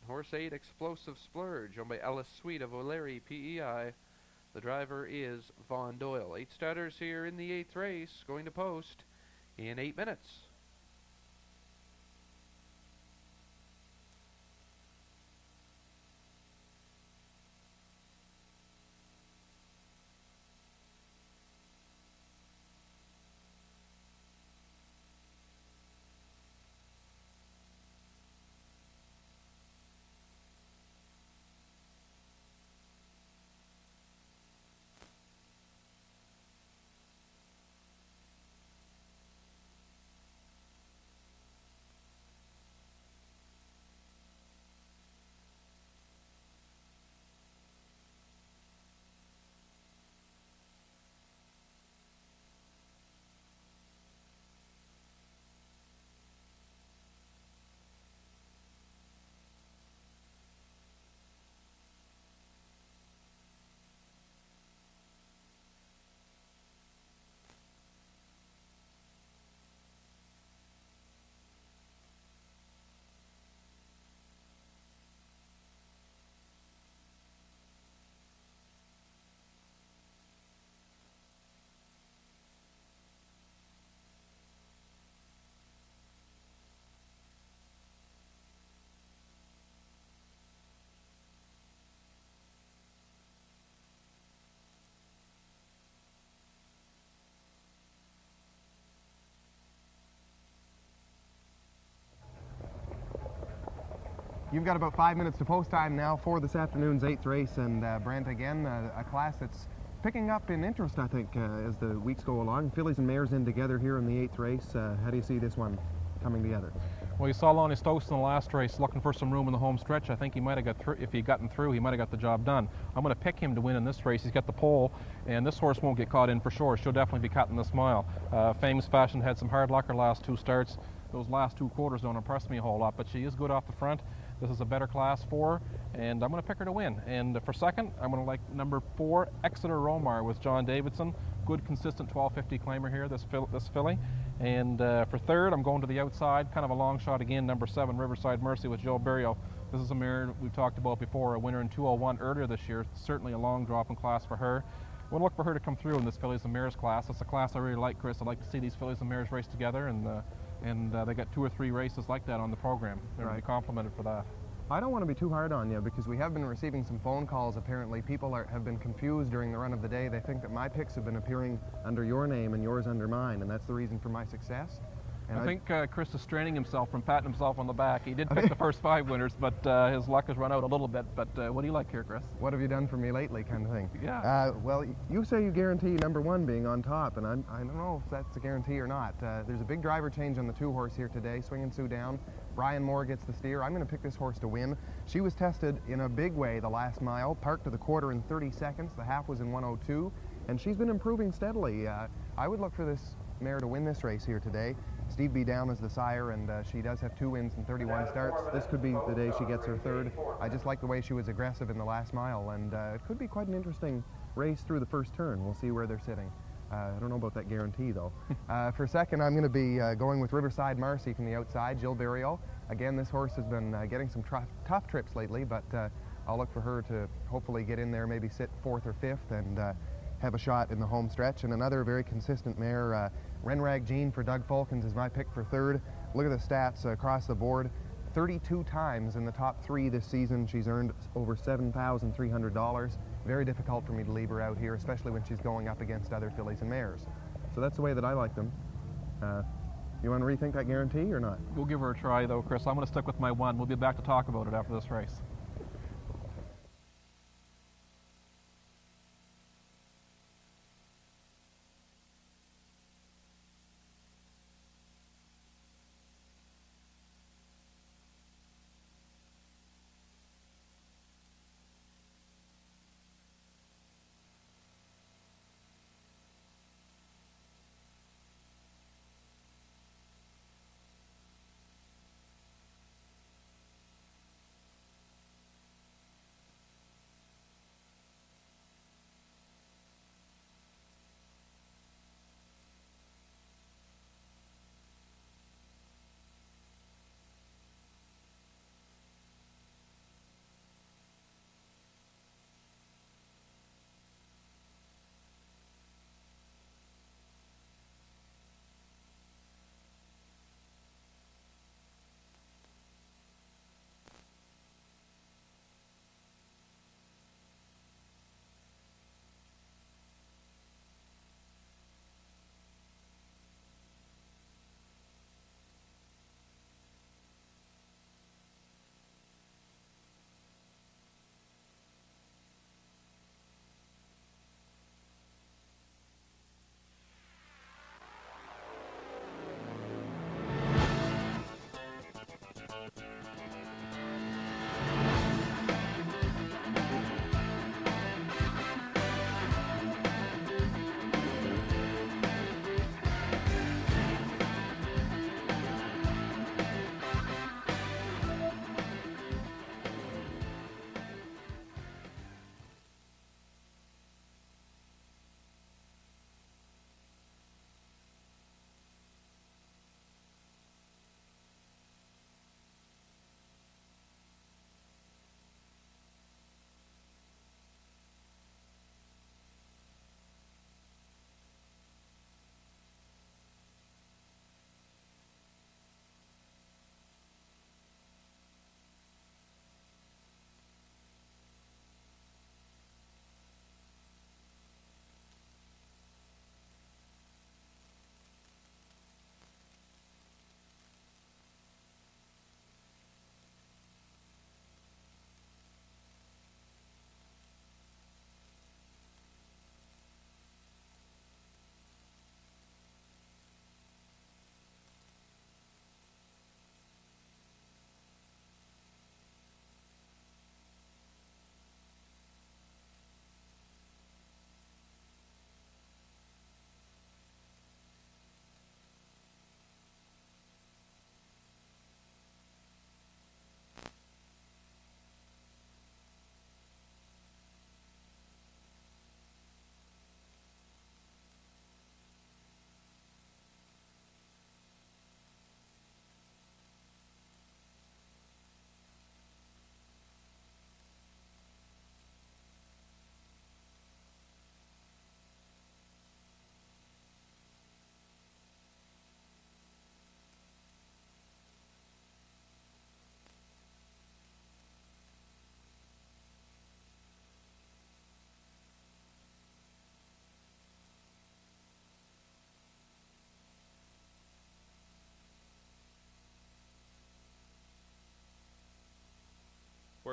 Horse 8, Explosive Splurge, owned by Ellis Sweet of O'Leary PEI. The driver is Vaughn Doyle. 8 starters here in the 8th race, going to post in 8 minutes. You've got about 5 minutes to post time now for this afternoon's 8th race, and Brent, again, a class that's picking up in interest, I think, as the weeks go along. Fillies and mares in together here in the 8th race. How do you see this one coming together? Well, you saw Lonnie Stokes in the last race looking for some room in the home stretch. I think he might have got through. If he'd gotten through, he might have got the job done. I'm going to pick him to win in this race. He's got the pole, and this horse won't get caught in for sure. She'll definitely be cutting this mile. Famous Fashion had some hard luck her last 2 starts. Those last 2 quarters don't impress me a whole lot, but she is good off the front. This is a better class for her, and I'm going to pick her to win. And for second, I'm going to like number 4, Exeter Romar with John Davidson. Good, consistent 1250 claimer here, this filly. And for third, I'm going to the outside, kind of a long shot again, number 7, Riverside Mercy with Joe Berrio. This is a mare we've talked about before, a winner in 201 earlier this year. Certainly a long drop in class for her. We'll look for her to come through in this fillies and mares class. It's a class I really like, Chris. I like to see these fillies and mares race together, and they got 2 or 3 races like that on the program. They're Right. be complimented for that. I don't want to be too hard on you because we have been receiving some phone calls. Apparently, people have been confused during the run of the day. They think that my picks have been appearing under your name and yours under mine, and that's the reason for my success. And I think Chris is straining himself from patting himself on the back. He did pick the first 5 winners, but his luck has run out a little bit. But what do you like here, Chris? what have you done for me lately, kind of thing? Yeah. Well, you say you guarantee number 1 being on top, and I don't know if that's a guarantee or not. There's a big driver change on the 2 horse here today. Swinging Sue down. Brian Moore gets the steer. I'm going to pick this horse to win. She was tested in a big way the last mile, parked to the quarter in 30 seconds. The half was in 1:02, and she's been improving steadily. I would look for this mare to win this race here today. Steve B. Down is the sire, and she does have 2 wins and 31 starts. This could be the day she gets her 3rd. I just like the way she was aggressive in the last mile, and it could be quite an interesting race through the first turn. We'll see where they're sitting. I don't know about that guarantee, though. For second, I'm going to be going with Riverside Marcy from the outside, Jill Berrio. Again, this horse has been getting some tough trips lately, but I'll look for her to hopefully get in there, maybe sit 4th or 5th, and have a shot in the home stretch. And another very consistent mare, Renrag Jean for Doug Fulkins is my pick for 3rd. Look at the stats across the board. 32 times in the top 3 this season. She's earned over $7,300. Very difficult for me to leave her out here, especially when she's going up against other fillies and mares. So that's the way that I like them. You want to rethink that guarantee or not? We'll give her a try, though, Chris. I'm going to stick with my 1. We'll be back to talk about it after this race.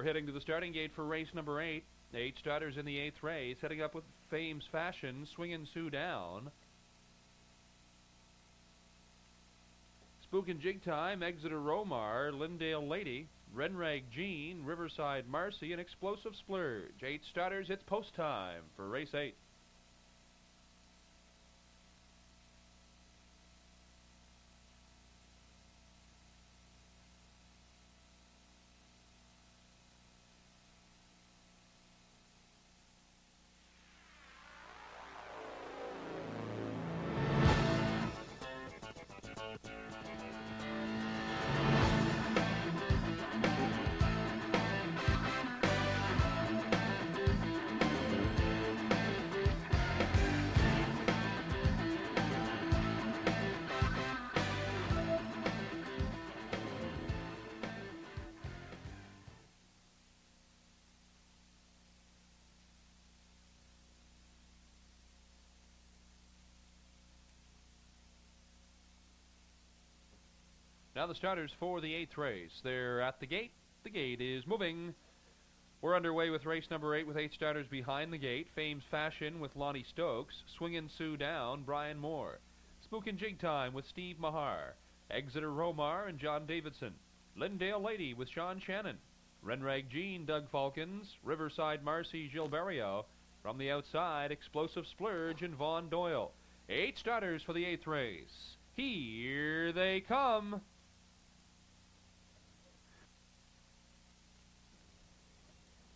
We're heading to the starting gate for race number 8. 8 starters in the 8th race, heading up with Fame's Fashion, Swingin' Sue Down. Spook and Jig Time, Exeter Romar, Lindale Lady, Renrag Jean, Riverside Marcy, and Explosive Splurge. 8 starters, it's post time for race 8. Now the starters for the 8th race. They're at the gate. The gate is moving. We're underway with race number 8 with 8 starters behind the gate. Fame's Fashion with Lonnie Stokes. Swingin' Sue Down, Brian Moore. Spook and Jig Time with Steve Mahar. Exeter Romar and John Davidson. Lindale Lady with Sean Shannon. Renrag Jean, Doug Falcons. Riverside Marcy, Gilberto. From the outside, Explosive Splurge and Vaughn Doyle. 8 starters for the 8th race. Here they come.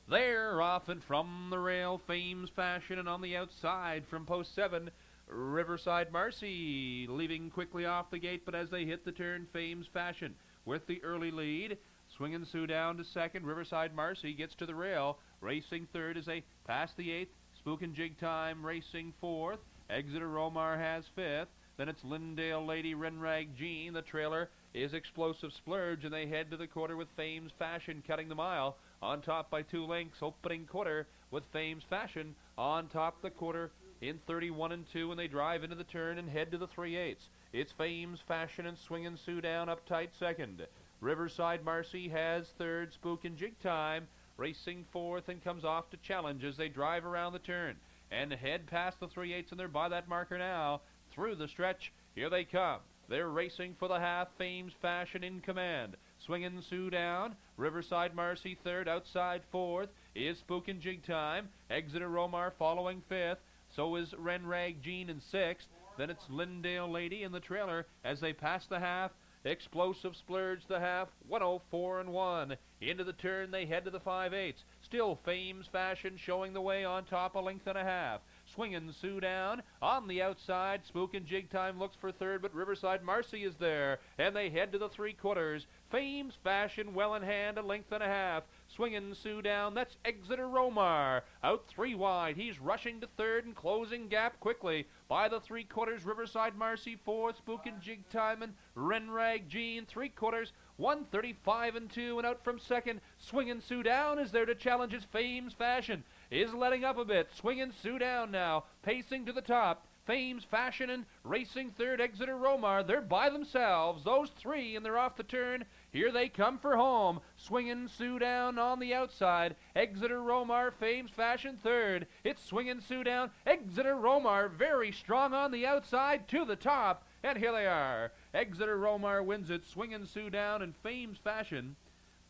They're off and from the rail, Fame's Fashion, and on the outside from post 7, Riverside Marcy, leaving quickly off the gate, but as they hit the turn, Fame's Fashion with the early lead. Swingin' Sue Down to 2nd, Riverside Marcy gets to the rail, racing 3rd as they pass the 8th, Spook and Jig Time racing 4th, Exeter Romar has 5th, then it's Lindale Lady, Renrag Jean, the trailer is Explosive Splurge, and they head to the quarter with Fame's Fashion cutting the mile, on top by 2 lengths, opening quarter with Fame's Fashion on top the quarter in 31 and 2, and they drive into the turn and head to the 3/8. It's Fame's Fashion and Swingin' Sue Down up tight 2nd. Riverside Marcy has 3rd, Spook and Jig Time racing 4th and comes off to challenge as they drive around the turn and head past the 3/8, and they're by that marker now through the stretch. Here they come. They're racing for the half. Fame's Fashion in command. Swingin' Sue Down. Riverside Marcy 3rd. Outside 4th is Spook and Jig Time. Exeter Romar following 5th. So is Renrag Jean in 6th. Then it's Lindale Lady in the trailer as they pass the half. Explosive Splurge the half. 104 and 1. Into the turn they head to the 5/8. Still Fame's Fashion showing the way on top, a length and a half. Swingin' Sue Down on the outside. Spook and Jig Time looks for 3rd, but Riverside Marcy is there, and they head to the 3/4. Fame's Fashion well in hand, a length and a half. Swingin' Sue Down, that's Exeter Romar. Out 3 wide, he's rushing to 3rd and closing gap quickly. By the 3/4, Riverside Marcy 4th, Spook and Jig Time and Renrag Jean 3/4. 135 and 2, and out from 2nd, Swingin' Sue Down is there to challenge his Fame's Fashion. Is letting up a bit. Swingin' Sue Down now, pacing to the top. Fame's Fashion and racing 3rd, Exeter Romar. They're by themselves, those 3, and they're off the turn. Here they come for home. Swingin' Sue Down on the outside. Exeter Romar, Fame's Fashion 3rd. It's Swingin' Sue Down. Exeter Romar very strong on the outside to the top. And here they are. Exeter Romar wins it. Swingin' Sue Down and Fame's Fashion.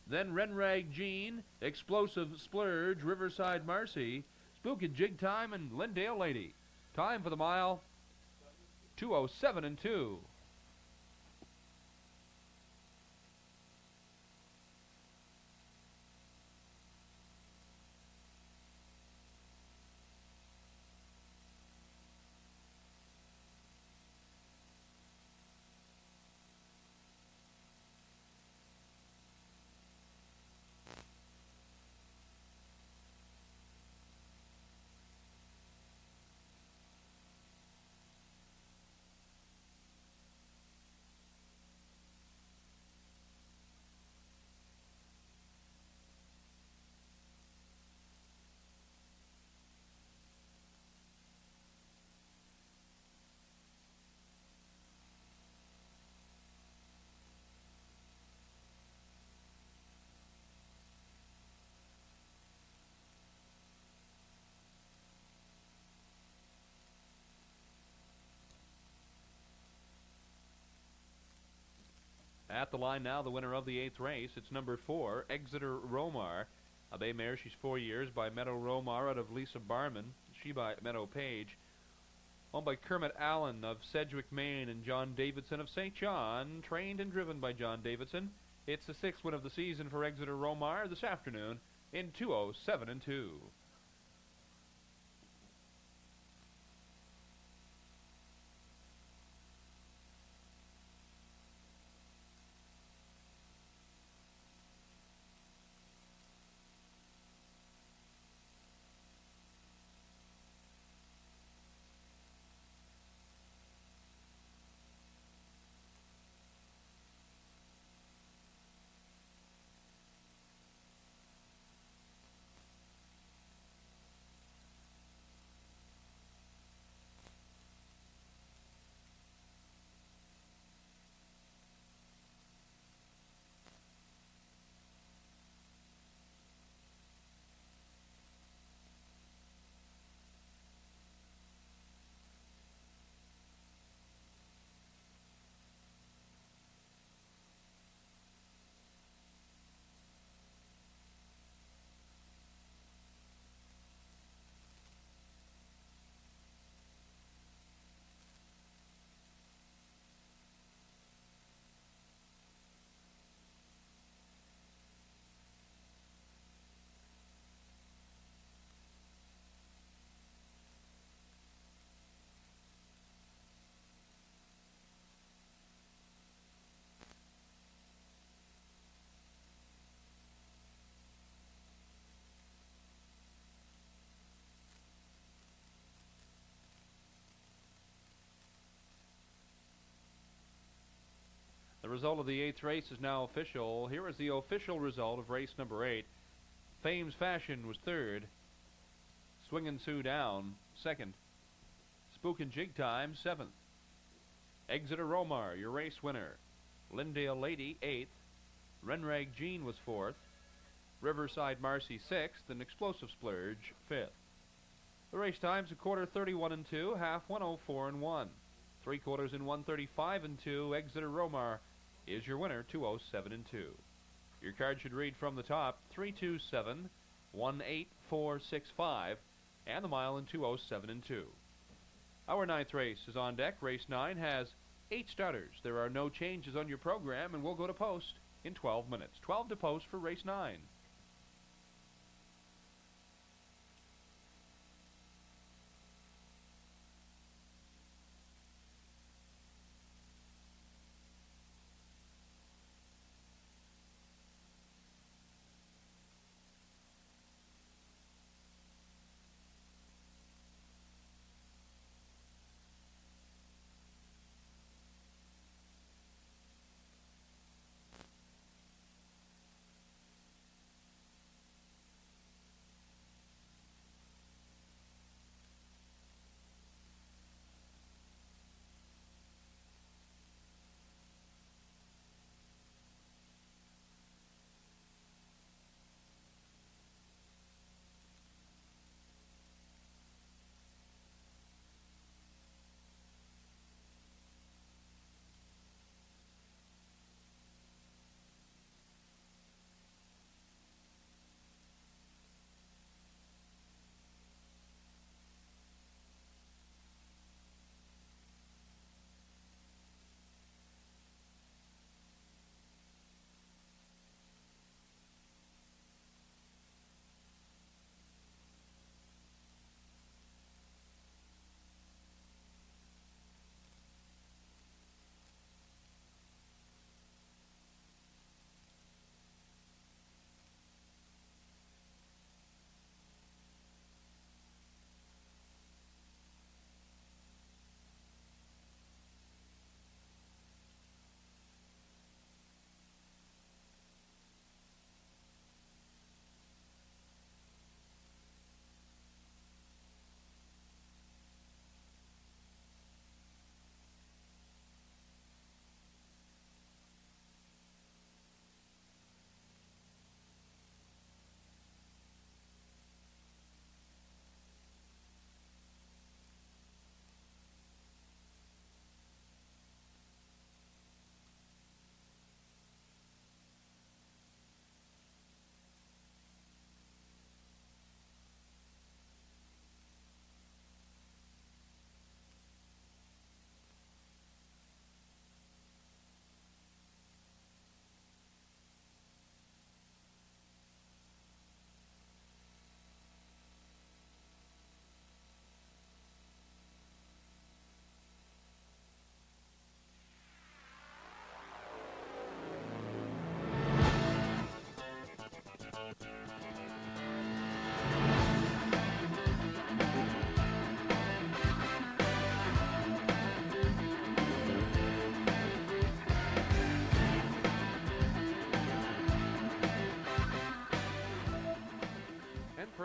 Then Renrag Jean, Explosive Splurge, Riverside Marcy, Spook and Jig Time, and Lindale Lady. Time for the mile, 2:07 and 2. At the line now, the winner of the 8th race. It's number 4, Exeter Romar. A bay mare, she's 4 years, by Meadow Romar out of Lisa Barman. She by Meadow Page. Owned by Kermit Allen of Sedgwick, Maine, and John Davidson of St. John. Trained and driven by John Davidson. It's the 6th win of the season for Exeter Romar this afternoon in 2:07 and 2. The result of the 8th race is now official. Here is the official result of race number 8. Fame's Fashion was 3rd. Swingin' Sue Down, 2nd. Spookin' Jig Time, 7th. Exeter Romar, your race winner. Lindale Lady, 8th. Renrag Jean was 4th. Riverside Marcy, 6th. And Explosive Splurge, 5th. The race times: a quarter 31 and 2, half 104 and 1. 3 quarters in 135 and 2. Exeter Romar is your winner, 2:07 and 2. Your card should read from the top 327 18465 and the mile in 2:07 and 2. Our 9th race is on deck. Race 9 has 8 starters. There are no changes on your program, and we'll go to post in 12 minutes. 12 to post for race 9.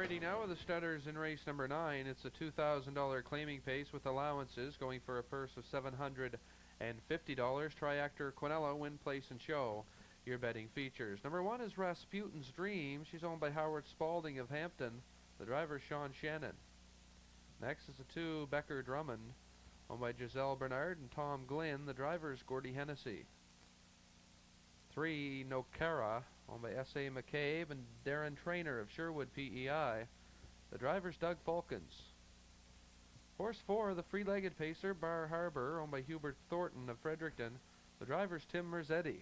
Alrighty, now with the studders in race number 9. It's a $2,000 claiming pace with allowances going for a purse of $750. Triactor Quinella, win, place, and show. Your betting features. Number 1 is Rasputin's Dream. She's owned by Howard Spalding of Hampton. The driver is Sean Shannon. Next is the 2 Becker Drummond, owned by Giselle Bernard and Tom Glynn. The driver is Gordy Hennessy. 3 Nokara, owned by S.A. McCabe and Darren Trainer of Sherwood PEI. The driver's Doug Falkins. Horse 4, the free-legged pacer, Bar Harbor, owned by Hubert Thornton of Fredericton. The driver's Tim Merzetti.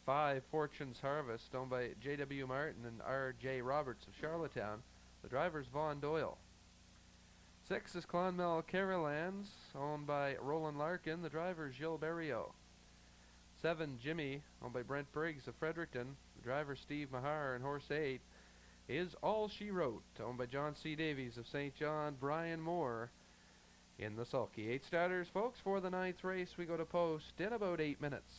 5 Fortune's Harvest, owned by J.W. Martin and R.J. Roberts of Charlottetown. The driver's Vaughn Doyle. 6 is Clonmel Carolans, owned by Roland Larkin. The driver's Gilles Berriot. 7 Jimmy, owned by Brent Briggs of Fredericton. The driver Steve Mahar. And horse 8 is All She Wrote, owned by John C. Davies of St. John. Brian Moore in the sulky. 8 starters, folks, for the 9th race. We go to post in about 8 minutes.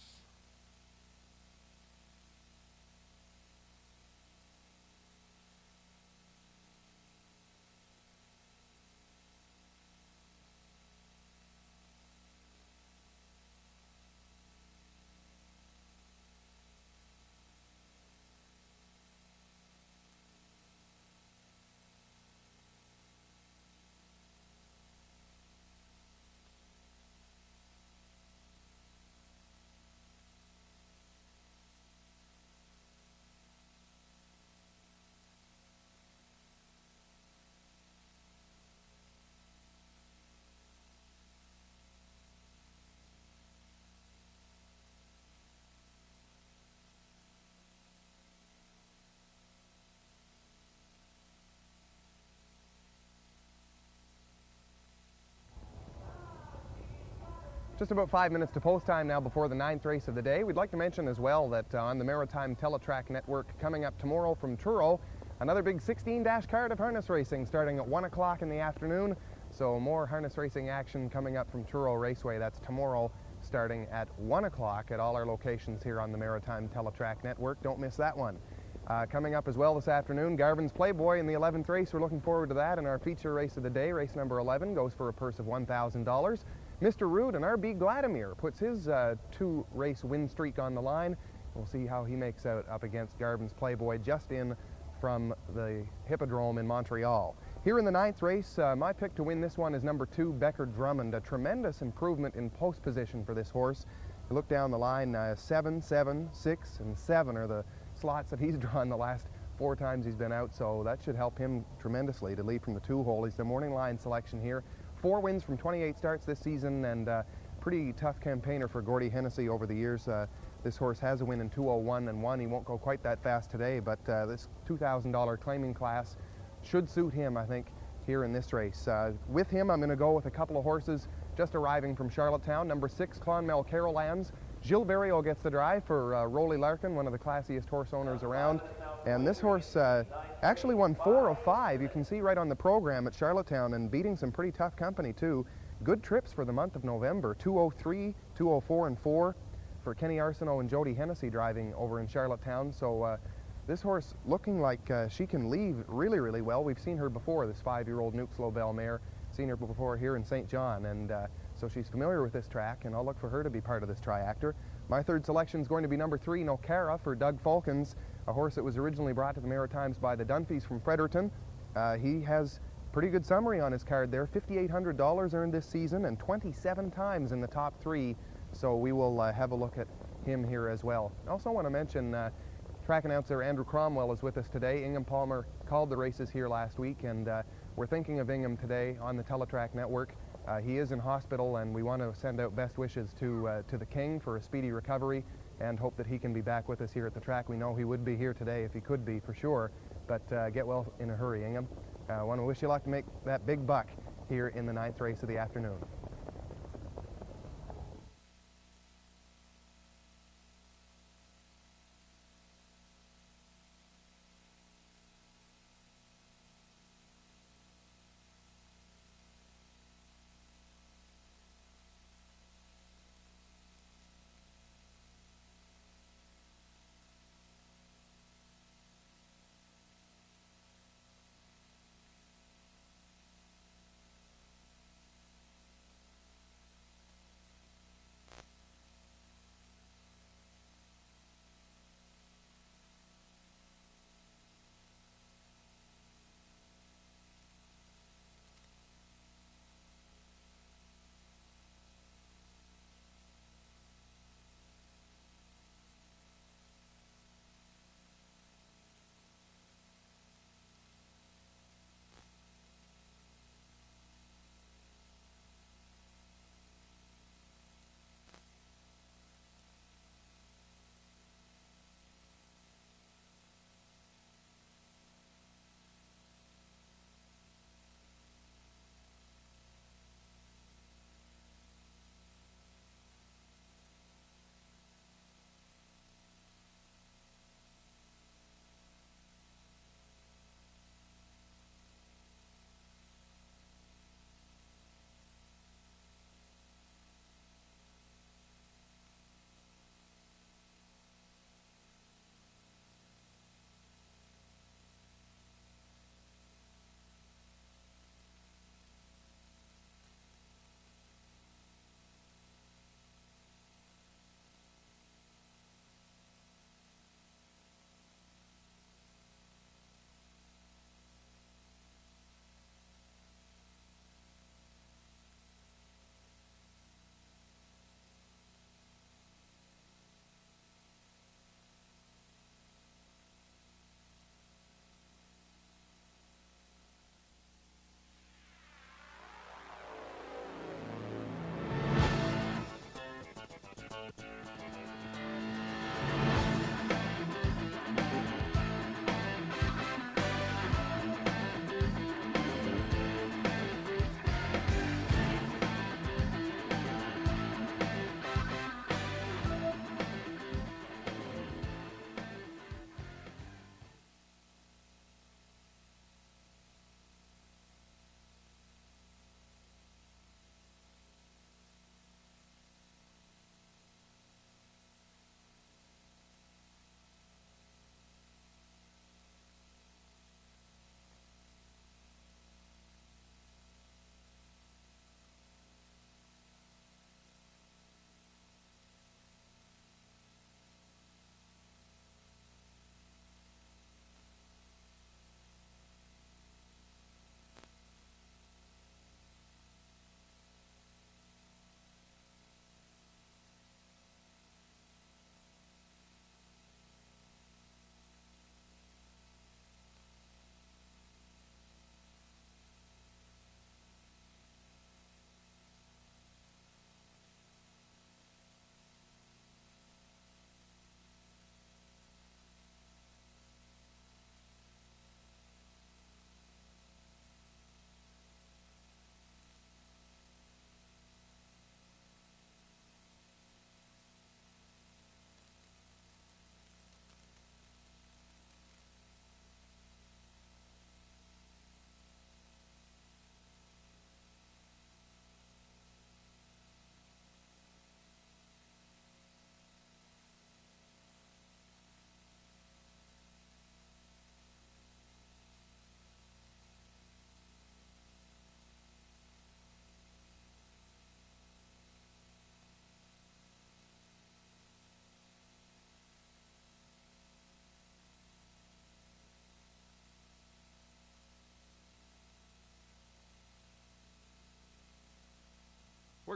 Just about 5 minutes to post time now before the 9th race of the day. We'd like to mention as well that on the Maritime Teletrack Network coming up tomorrow from Truro, another big 16-dash card of harness racing starting at 1 o'clock in the afternoon. So more harness racing action coming up from Truro Raceway. That's tomorrow starting at 1 o'clock at all our locations here on the Maritime Teletrack Network. Don't miss that one. Coming up as well this afternoon, Garvin's Playboy in the 11th race. We're looking forward to that. And our feature race of the day, race number 11, goes for a purse of $1,000. Mr. Rood and R.B. Gladimir puts his 2-race win streak on the line. We'll see how he makes out up against Garvin's Playboy just in from the Hippodrome in Montreal. Here in the 9th race, my pick to win this one is number 2, Becker Drummond. A tremendous improvement in post position for this horse. You look down the line, 7, 7, 6, and 7 are the slots that he's drawn the last 4 times he's been out, so that should help him tremendously to lead from the 2-hole. He's the morning line selection here. 4 wins from 28 starts this season, and pretty tough campaigner for Gordy Hennessy over the years. This horse has a win in 2:01 and 1. He won't go quite that fast today, but this $2,000 claiming class should suit him, I think, here in this race. With him, I'm going to go with a couple of horses just arriving from Charlottetown. Number 6, Clonmel Carolans. Gilles Berriot gets the drive for Rolly Larkin, one of the classiest horse owners around. And this horse actually won 4 of 5. You can see right on the program at Charlottetown, and beating some pretty tough company too. Good trips for the month of November. 203, 204, and 4 for Kenny Arsenault and Jody Hennessy driving over in Charlottetown. So this horse looking like she can leave really, really well. We've seen her before, this 5-year-old Nukes Lobel mare. Seen her before here in St. John, and so she's familiar with this track, and I'll look for her to be part of this triactor. My 3rd selection is going to be number 3, Nokara, for Doug Falkins, a horse that was originally brought to the Maritimes by the Dunphys from Fredericton. He has pretty good summary on his card there. $5,800 earned this season and 27 times in the top 3. So we will have a look at him here as well. I also want to mention track announcer Andrew Cromwell is with us today. Ingham Palmer called the races here last week, and we're thinking of Ingham today on the Teletrack Network. He is in hospital, and we want to send out best wishes to the King for a speedy recovery and hope that he can be back with us here at the track. We know he would be here today if he could be, for sure, but get well in a hurry, Ingham. I want to wish you luck to make that big buck here in the 9th race of the afternoon.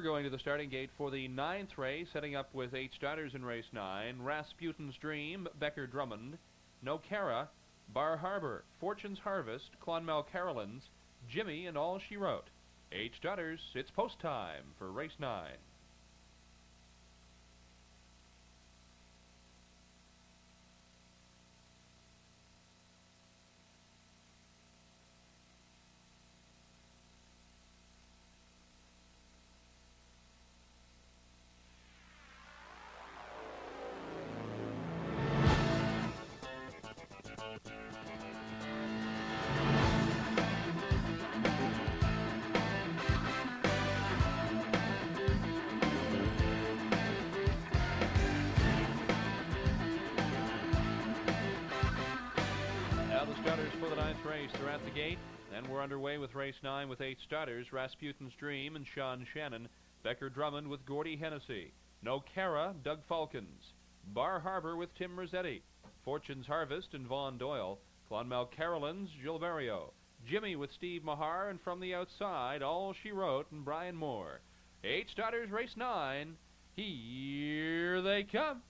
we're going to the starting gate for the 9th race, heading up with 8 starters in race 9. Rasputin's Dream, Becker Drummond, No Cara, Bar Harbor, Fortune's Harvest, Clonmel Carolyn's, Jimmy, and All She Wrote. 8 starters, it's post time for race 9. Now the starters for the 9th race. They're at the gate, and we're underway with race 9 with 8 starters. Rasputin's Dream and Sean Shannon. Becker Drummond with Gordy Hennessy. No Cara, Doug Falcons. Bar Harbor with Tim Rossetti. Fortune's Harvest and Vaughn Doyle. Clonmel Carolyn's Gilberto. Jimmy with Steve Mahar, and from the outside, All She Wrote and Brian Moore. 8 starters, race 9. Here they come.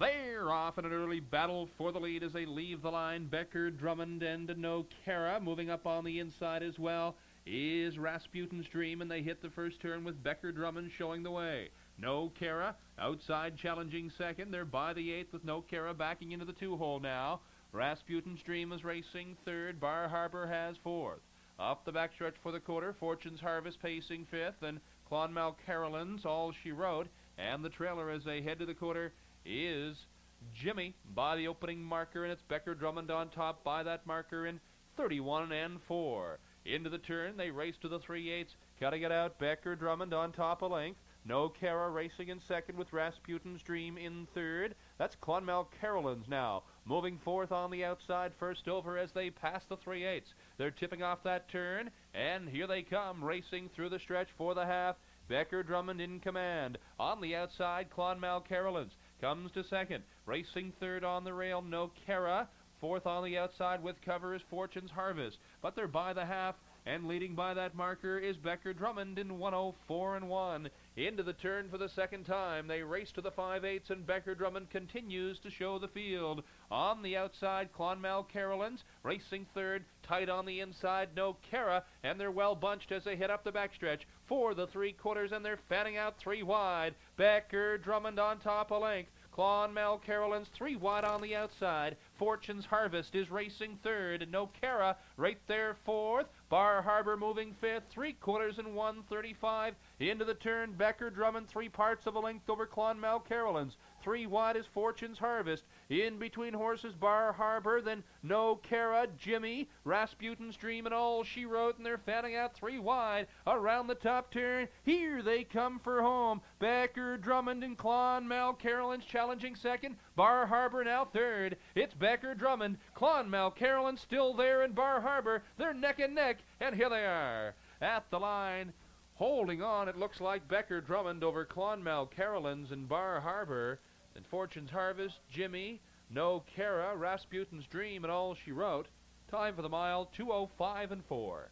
They're off in an early battle for the lead as they leave the line. Becker, Drummond, and No Cara. Moving up on the inside as well is Rasputin's Dream, and they hit the first turn with Becker Drummond showing the way. No Cara outside challenging second. They're by the 8th with No Cara backing into the 2-hole now. Rasputin's Dream is racing third. Bar Harbor has 4th. Up the backstretch for the quarter, Fortune's Harvest pacing 5th, and Clonmel Carolyn's All She Wrote. And the trailer as they head to the quarter is Jimmy by the opening marker, and it's Becker Drummond on top by that marker in 31 and 4. Into the turn, they race to the 3/8, cutting it out. Becker Drummond on top a length. No Cara racing in second with Rasputin's Dream in third. That's Clonmel Carolyn's now, moving 4th on the outside, first over as they pass the 3/8. They're tipping off that turn, and here they come, racing through the stretch for the half. Becker Drummond in command. On the outside, Clonmel Carolyn's comes to second. Racing third on the rail, No Cara. 4th on the outside with cover is Fortune's Harvest. But they're by the half, and leading by that marker is Becker Drummond in 1:04 and 1. Into the turn for the second time. They race to the 5/8, and Becker Drummond continues to show the field. On the outside, Clonmel Carolyn's racing third. Tight on the inside, No Cara, and they're well bunched as they head up the backstretch for the 3/4, and they're fanning out 3 wide. Becker Drummond on top a length. Clonmel Carolyn's 3 wide on the outside. Fortune's Harvest is racing third. No Cara right there 4th. Bar Harbor moving 5th. 3/4 and 1:35. Into the turn, Becker Drummond 3 parts of a length over Clonmel Carolyn's. 3 wide is Fortune's Harvest. In between horses, Bar Harbor, then No Cara, Jimmy, Rasputin's Dream, and All She Wrote, and they're fanning out 3 wide. Around the top turn, here they come for home. Becker Drummond and Clonmel Carolyn's challenging second. Bar Harbor now third. It's Becker Drummond. Clonmel Carolyn still there in Bar Harbor. They're neck and neck, and here they are at the line. Holding on, it looks like Becker Drummond over Clonmel Carolyn's and Bar Harbor. And Fortune's Harvest, Jimmy, No Cara, Rasputin's Dream, and All She Wrote. Time for the mile, 2:05 and 4.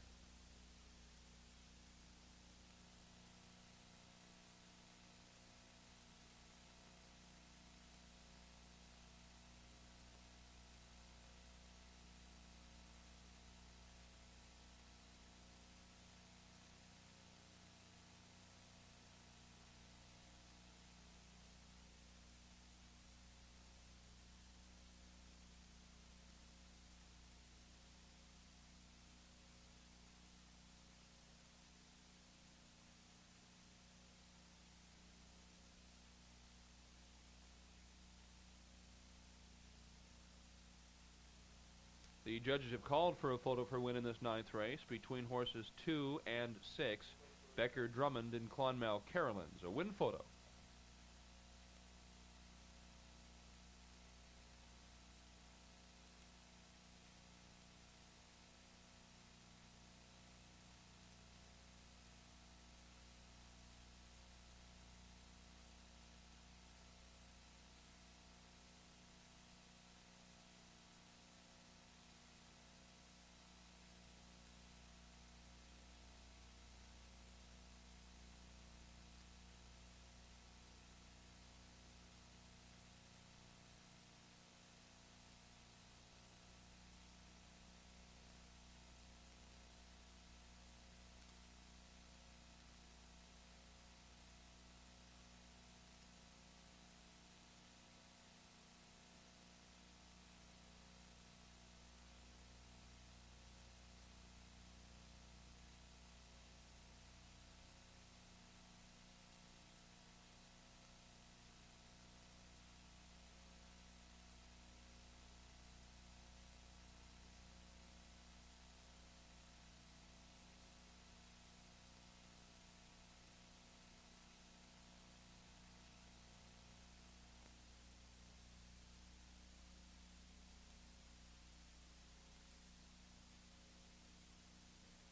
The judges have called for a photo for win in this 9th race between horses 2 and 6, Becker Drummond and Clonmel Carolyn's. A win photo.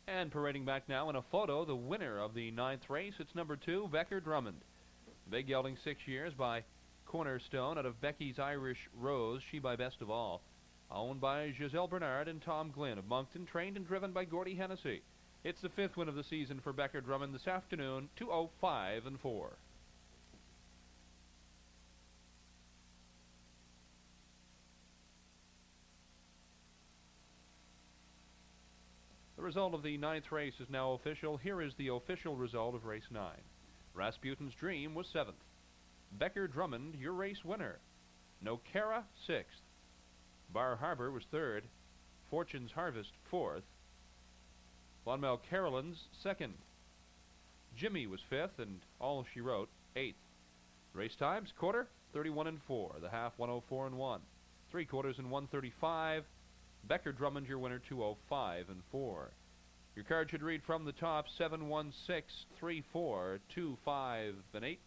And parading back now in a photo, the winner of the 9th race. It's number 2, Becker Drummond. Big gelding 6 years by Cornerstone out of Becky's Irish Rose, she by Best of All. Owned by Giselle Bernard and Tom Glynn of Moncton, trained and driven by Gordy Hennessy. It's the 5th win of the season for Becker Drummond this afternoon, 2:05 and 4. The result of the 9th race is now official. Here is the official result of race 9. Rasputin's Dream was 7th. Becker Drummond, your race winner. Nokara, 6th. Bar Harbor was 3rd. Fortune's Harvest, 4th. Clonmel Carolyn's 2nd. Jimmy was 5th, and All She Wrote, 8th. Race times, quarter, 31 and 4. The half, 104 and 1. 3 quarters and 135. Becker Drummond, your winner, 2:05 and 4. Your card should read from the top 7163425 and 8.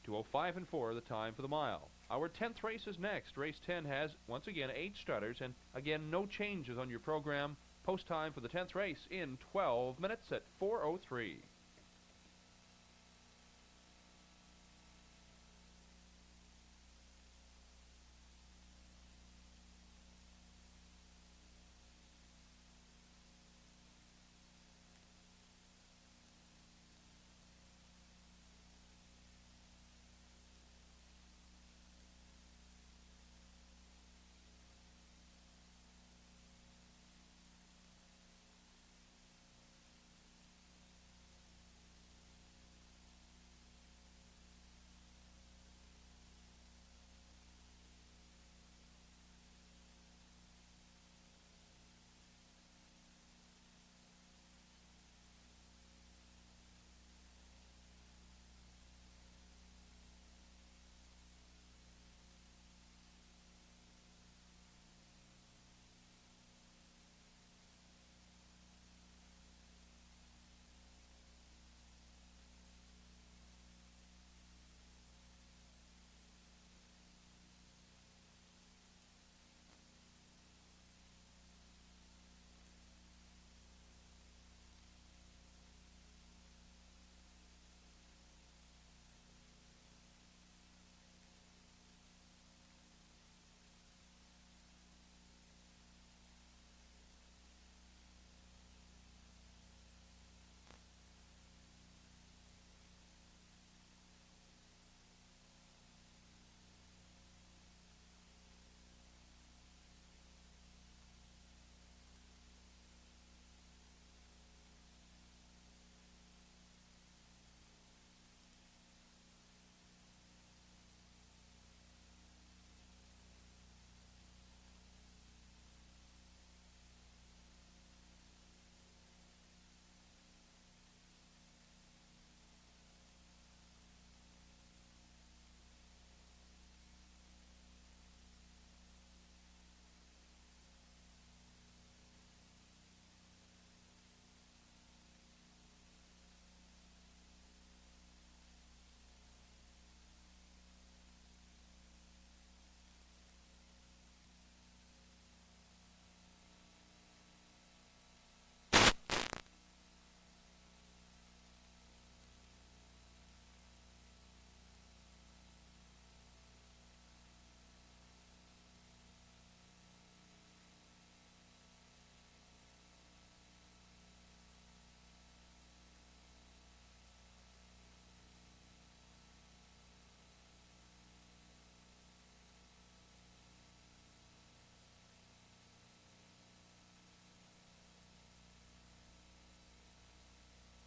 2:05 and 4, the time for the mile. Our 10th race is next. Race 10 has, once again, 8 starters, and again, no changes on your program. Post time for the 10th race in 12 minutes at 4:03.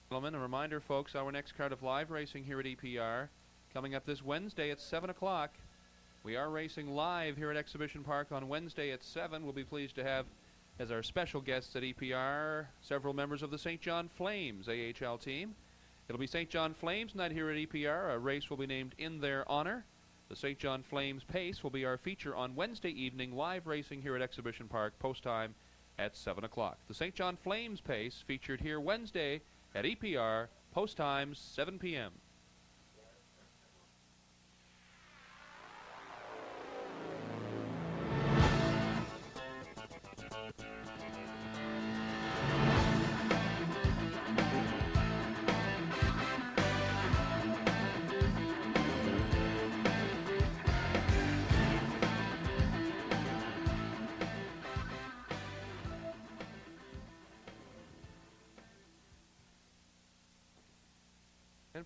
Gentlemen, a reminder, folks, our next card of live racing here at EPR coming up this Wednesday at 7 o'clock. We are racing live here at Exhibition Park on Wednesday at 7. We'll be pleased to have as our special guests at EPR several members of the St. John Flames AHL team. It'll be St. John Flames night here at EPR. A race will be named in their honor. The St. John Flames Pace will be our feature on Wednesday evening, live racing here at Exhibition Park, post time at 7 o'clock. The St. John Flames Pace featured here Wednesday at EPR, post time 7 p.m.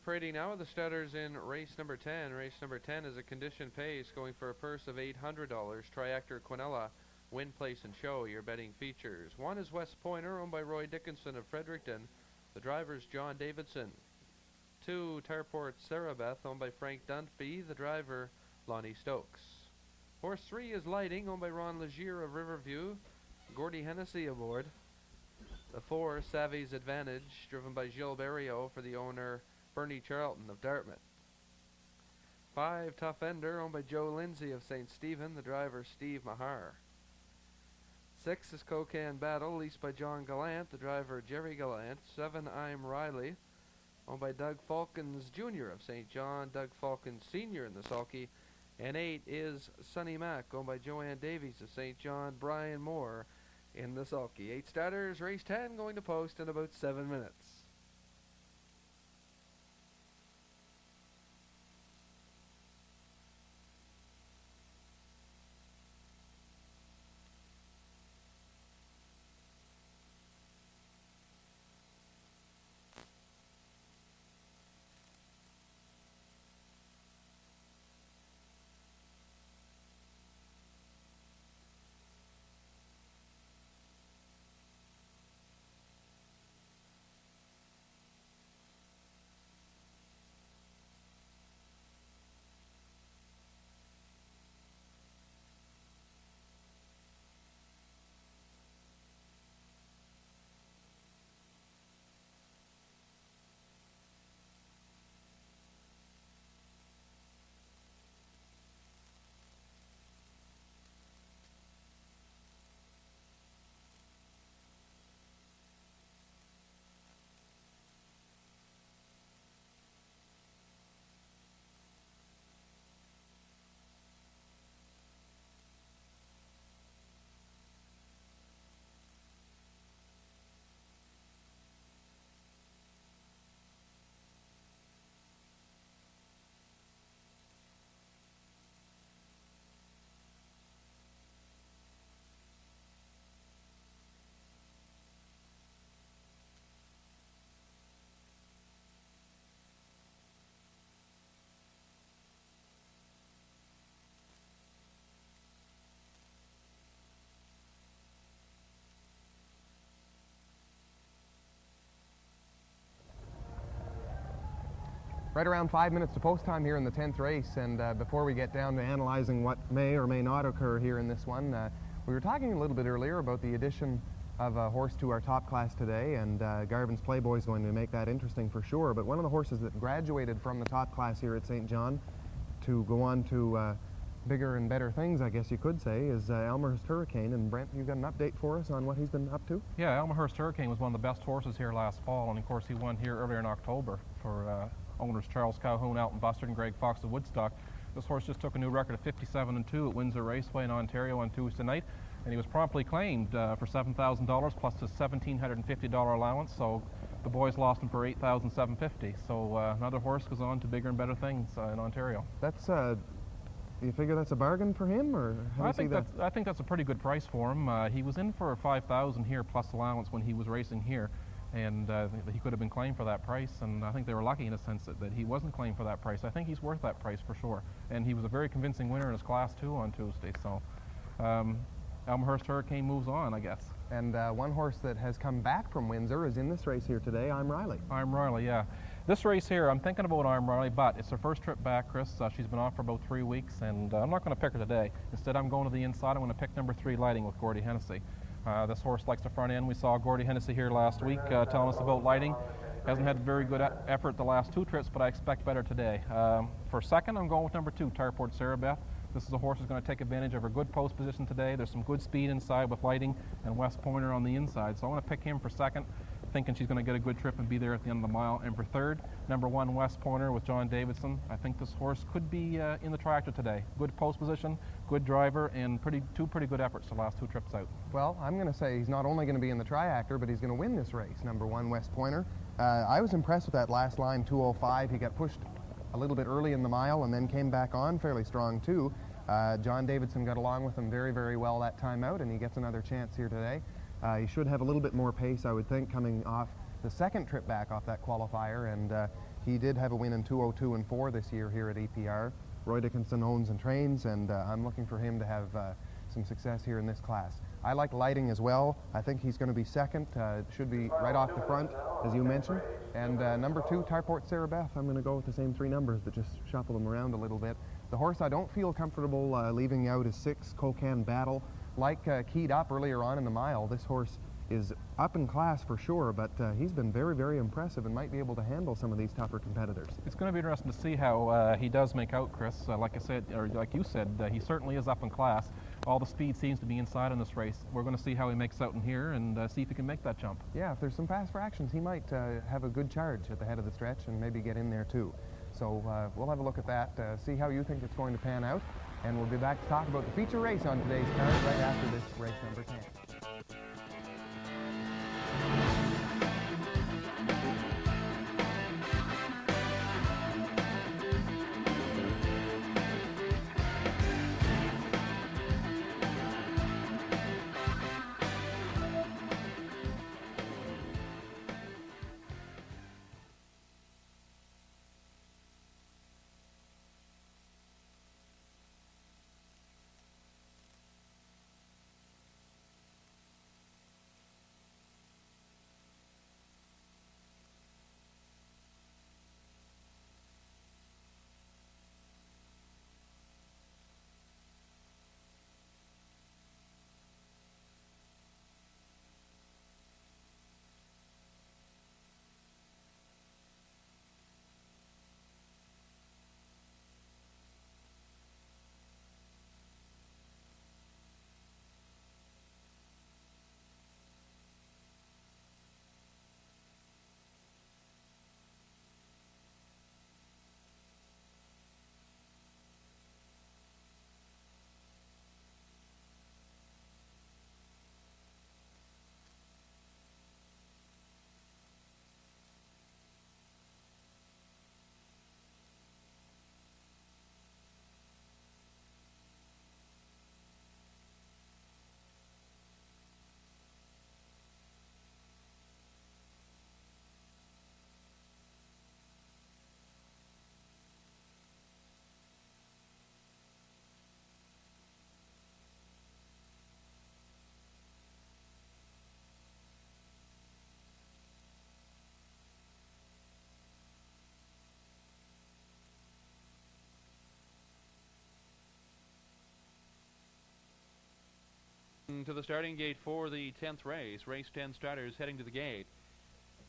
parading now with the starters in race number 10. Race number 10 is a condition pace going for a purse of $800. Triactor Quinella, win, place, and show. Your betting features. 1 is West Pointer, owned by Roy Dickinson of Fredericton. The driver's John Davidson. 2, Tarport Sarabeth, owned by Frank Dunphy. The driver, Lonnie Stokes. Horse 3 is Lighting, owned by Ron Legier of Riverview. Gordy Hennessy aboard. The 4, Savvy's Advantage, driven by Gilles Barrio for the owner, Bernie Charlton of Dartmouth. 5, Tough Ender, owned by Joe Lindsay of St. Stephen, the driver, Steve Mahar. 6 is Cocan Battle, leased by John Gallant, the driver, Jerry Gallant. 7, I'm Riley, owned by Doug Falcons Jr. of St. John, Doug Falcons Sr. in the sulky. And 8 is Sunny Mac, owned by Joanne Davies of St. John, Brian Moore in the sulky. 8 starters, race 10, going to post in about 7 minutes. Right around 5 minutes to post time here in the 10th race, and before we get down to analyzing what may or may not occur here in this one, we were talking a little bit earlier about the addition of a horse to our top class today, and Garvin's Playboy is going to make that interesting for sure. But one of the horses that graduated from the top class here at St. John to go on to bigger and better things, I guess you could say, is Elmhurst Hurricane. And Brent, you've got an update for us on what he's been up to? Yeah, Elmhurst Hurricane was one of the best horses here last fall, and of course he won here earlier in October for owners Charles Calhoun, Alton Bustard, and Greg Fox of Woodstock. This horse just took a new record of 57-2 at Windsor Raceway in Ontario on Tuesday night, and he was promptly claimed for $7,000 plus his $1,750 allowance. So the boys lost him for $8,750. So another horse goes on to bigger and better things in Ontario. That's you figure that's a bargain for him, or how do you see that? I think that's a pretty good price for him. He was in for $5,000 here plus allowance when he was racing here, and he could have been claimed for that price, and I think they were lucky in a sense that he wasn't claimed for that price. I think he's worth that price for sure, and he was a very convincing winner in his class too on Tuesday. So Elmhurst Hurricane moves on, I guess. And one horse that has come back from Windsor is in this race here today. I'm Riley. I'm Riley, yeah. This race here, I'm thinking about I'm Riley, but it's her first trip back, Chris. She's been off for about 3 weeks, and I'm not going to pick her today. Instead, I'm going to the inside. I'm going to pick number 3, Lighting, with Gordy Hennessy. This horse likes the front end. We saw Gordy Hennessy here last week telling us about Lighting. Hasn't had very good effort the last 2 trips, but I expect better today. For second, I'm going with number 2, Tarport Sarabeth. This is a horse who's going to take advantage of her good post position today. There's some good speed inside with Lighting and West Pointer on the inside. So I'm going to pick him for second, thinking she's going to get a good trip and be there at the end of the mile. And for third, number 1, West Pointer with John Davidson. I think this horse could be in the tractor today. Good post position, good driver, and two pretty good efforts the last 2 trips out. Well, I'm going to say he's not only going to be in the triactor, but he's going to win this race, number 1, West Pointer. I was impressed with that last line, 2:05. He got pushed a little bit early in the mile and then came back on fairly strong too. John Davidson got along with him very, very well that time out, and he gets another chance here today. He should have a little bit more pace, I would think, coming off the second trip back off that qualifier, and He did have a win in 2:02 and 4 this year here at EPR. Roy Dickinson owns and trains, and I'm looking for him to have some success here in this class. I like Lighting as well. I think he's going to be second. Should be right off the front, as you mentioned. And number 2, Tarport Sarah Beth. I'm going to go with the same 3 numbers, but just shuffle them around a little bit. The horse I don't feel comfortable leaving out is 6, Cocan Battle. Like Keyed Up earlier on in the mile, this horse is up in class for sure, but he's been very, very impressive and might be able to handle some of these tougher competitors. It's going to be interesting to see how he does make out, Chris. Like I said, or like you said, he certainly is up in class. All the speed seems to be inside in this race. We're going to see how he makes out in here and see if he can make that jump. Yeah, if there's some fast fractions, he might have a good charge at the head of the stretch and maybe get in there too. So we'll have a look at that, see how you think it's going to pan out, and we'll be back to talk about the feature race on today's card right after this race number 10. To the starting gate for the 10th race. Race 10 starters heading to the gate.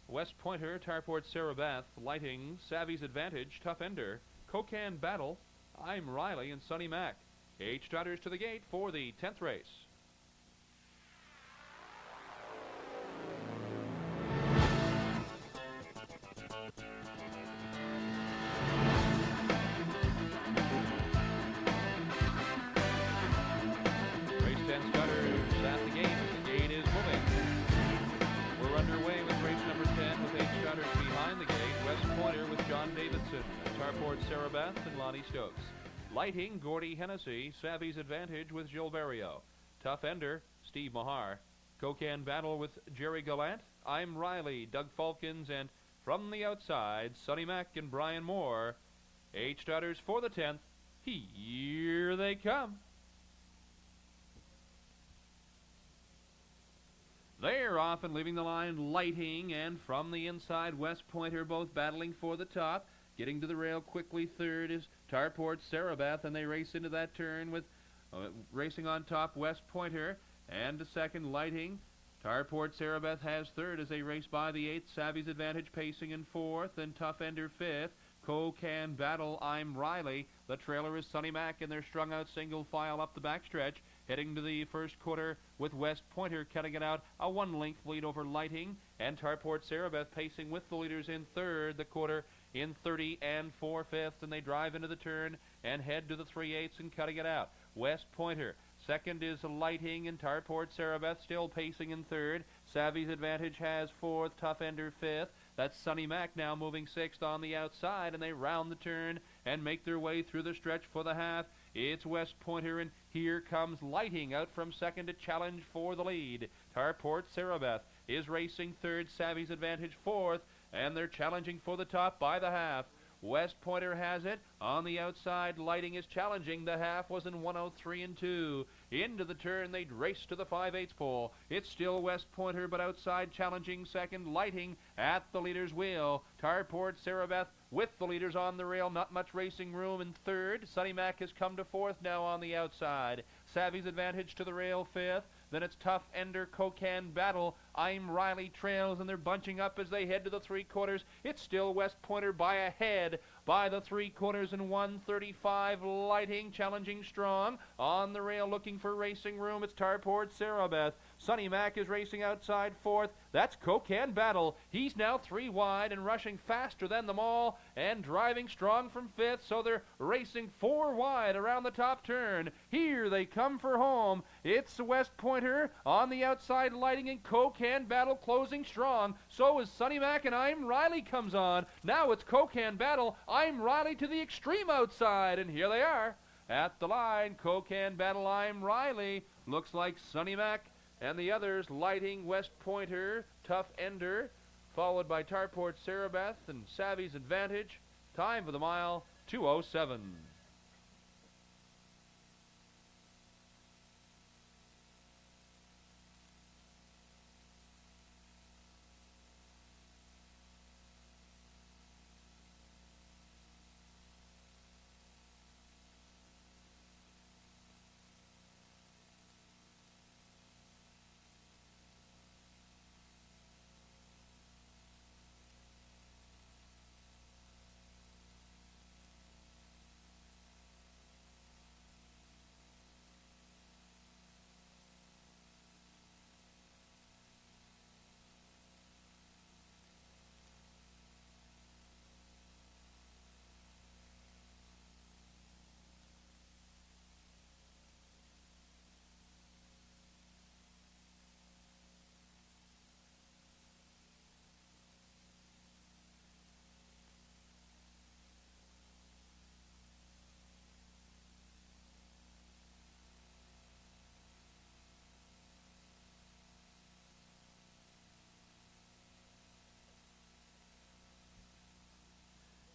West Pointer, Tarport Sarah Beth, Lighting, Savvy's Advantage, Tough Ender, Cocan Battle, I'm Riley, and Sonny Mac. 8 starters to the gate for the 10th race. Tarport Sarah Beth and Lonnie Stokes. Lighting, Gordy Hennessy, Savvy's Advantage with Gilles Barrio. Tough Ender, Steve Mahar. Cocan Battle with Jerry Gallant, I'm Riley, Doug Falkins, and from the outside, Sonny Mac and Brian Moore. 8 starters for the 10th. Here they come. They're off and leaving the line. Lighting, and from the inside, West Pointer, both battling for the top. Getting to the rail quickly, third is Tarport Sarah Beth, and they race into that turn with racing on top West Pointer, and to second Lighting. Tarport Sarah Beth has third as they race by the 8th. Savvy's Advantage pacing in 4th, and Tough Ender 5th. Cocan Battle, I'm Riley. The trailer is Sonny Mac, and they're strung out single file up the backstretch, heading to the first quarter with West Pointer cutting it out, a 1-length lead over Lighting, and Tarport Sarah Beth pacing with the leaders in third, the quarter in 30 and 4/5, and they drive into the turn and head to the 3/8 and cutting it out. West Pointer. Second is Lighting, and Tarport Sarah Beth still pacing in third. Savvy's Advantage has 4th, Tough Ender 5th. That's Sonny Mac now moving 6th on the outside, and they round the turn and make their way through the stretch for the half. It's West Pointer, and here comes Lighting out from second to challenge for the lead. Tarport Sarah Beth is racing third, Savvy's Advantage 4th. and they're challenging for the top by the half. West Pointer has it. On the outside, Lighting is challenging. The half was in 103 and 2. Into the turn, they'd race to the 5/8 pole. It's still West Pointer, but outside challenging second. Lighting at the leader's wheel. Tarport, Sarabeth with the leaders on the rail. Not much racing room in third. Sunny Mac has come to fourth now on the outside. Savvy's Advantage to the rail fifth. Then it's Tough Ender, Kokan Battle. I'm Riley trails, and they're bunching up as they head to the 3/4. It's still West Pointer by a head by the 3/4 in 135. Lighting, challenging strong. On the rail looking for racing room. It's Tarport, Sarabeth. Sunny Mac is racing outside fourth. That's Kokan Battle. He's now 3 wide and rushing faster than them all and driving strong from fifth, so they're racing 4 wide around the top turn. Here they come for home. It's West Pointer on the outside. Lighting and Kokan Battle closing strong. So is Sunny Mac, and I'm Riley comes on. Now it's Kokan Battle. I'm Riley to the extreme outside, and here they are at the line. Kokan Battle, I'm Riley. Looks like Sunny Mac and the others. Lighting, West Pointer, Tough Ender, followed by Tarport, Sarabeth, and Savvy's Advantage. Time for the mile, 2:07.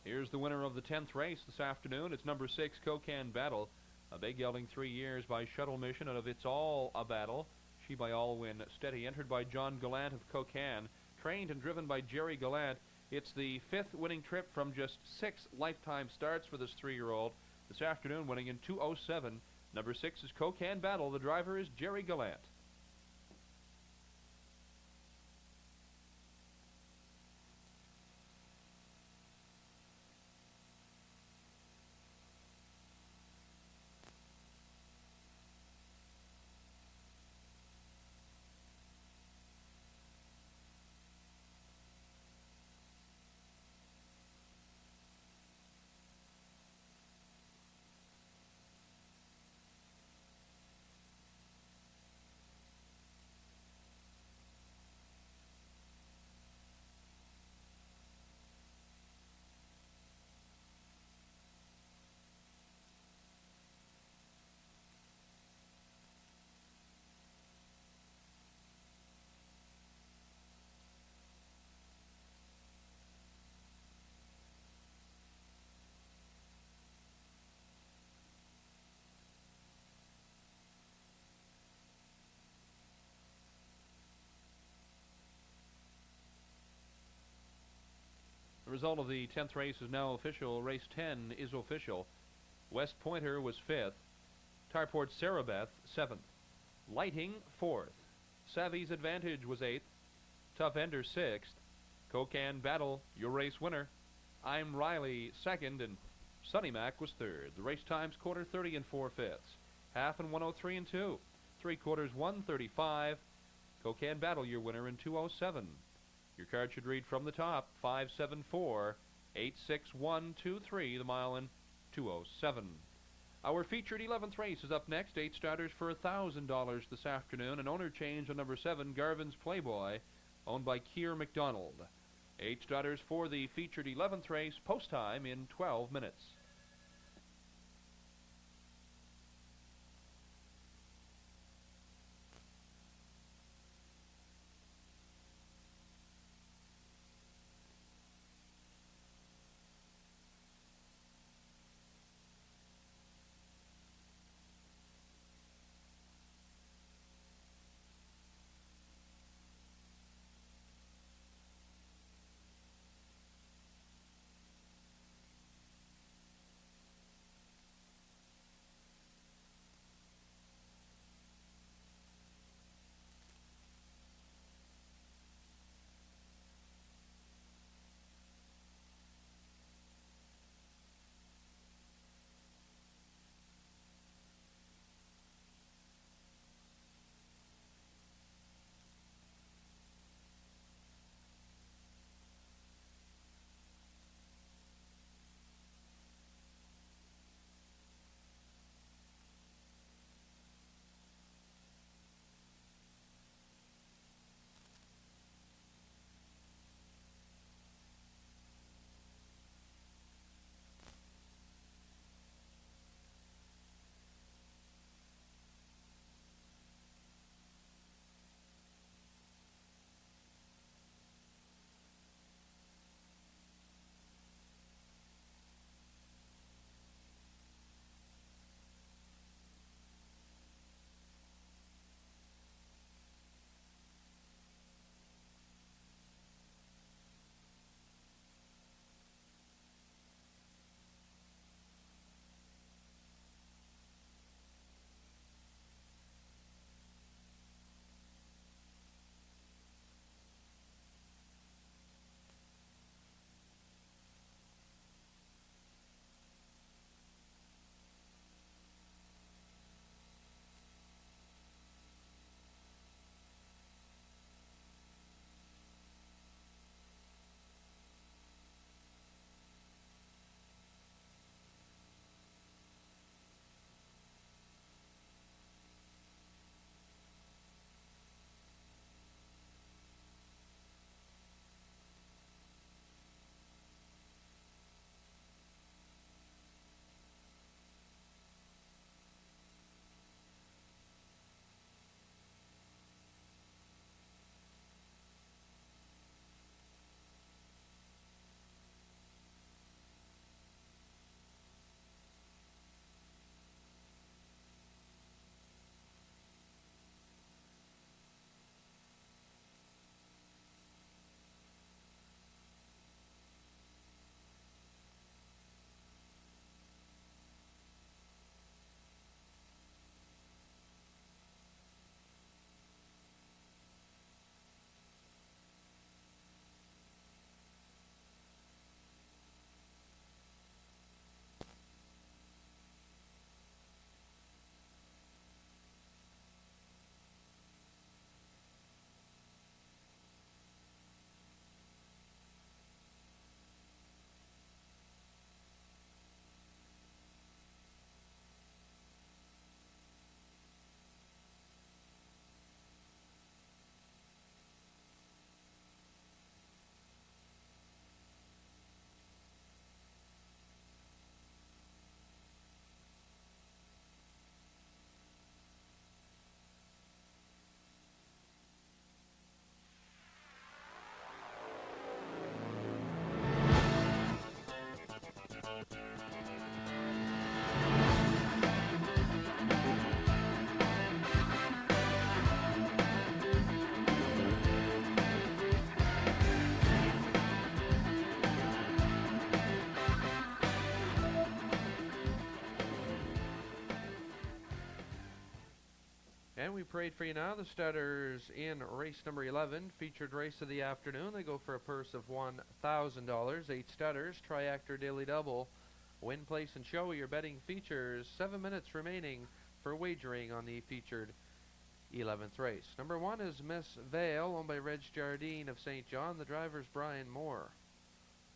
Here's the winner of the 10th race this afternoon. It's number 6, Kokan Battle. A big gelding 3 years by Shuttle Mission out of It's All a Battle. She by All Win Steady. Entered by John Gallant of Kokan. Trained and driven by Jerry Gallant. It's the 5th winning trip from just 6 lifetime starts for this 3-year-old. This afternoon winning in 2:07. Number 6 is Kokan Battle. The driver is Jerry Gallant. The result of the 10th race is now official. Race 10 is official. West Pointer was 5th. Tarport Sarabeth, 7th. Lighting, 4th. Savvy's Advantage was 8th. Tough Ender, 6th. Kokan Battle, your race winner. I'm Riley, 2nd, and Sunny Mac was 3rd. The race times quarter 30 and 4/5. Half in 103 and 2. 3/4 135. Kokan Battle, your winner in 2:07. Your card should read from the top 574-86123, the mile in 2:07. Our featured 11th race is up next. 8 starters for $1,000 this afternoon. An owner change on number 7, Garvin's Playboy, owned by Keir McDonald. 8 starters for the featured 11th race. Post time in 12 minutes. And we parade for you now the starters in race number 11, featured race of the afternoon. They go for a purse of $1,000. 8 starters, Triactor Daily Double. Win, place, and show. Your betting features 7 minutes remaining for wagering on the featured 11th race. Number 1 is Miss Vale, owned by Reg Jardine of St. John. The driver's Brian Moore.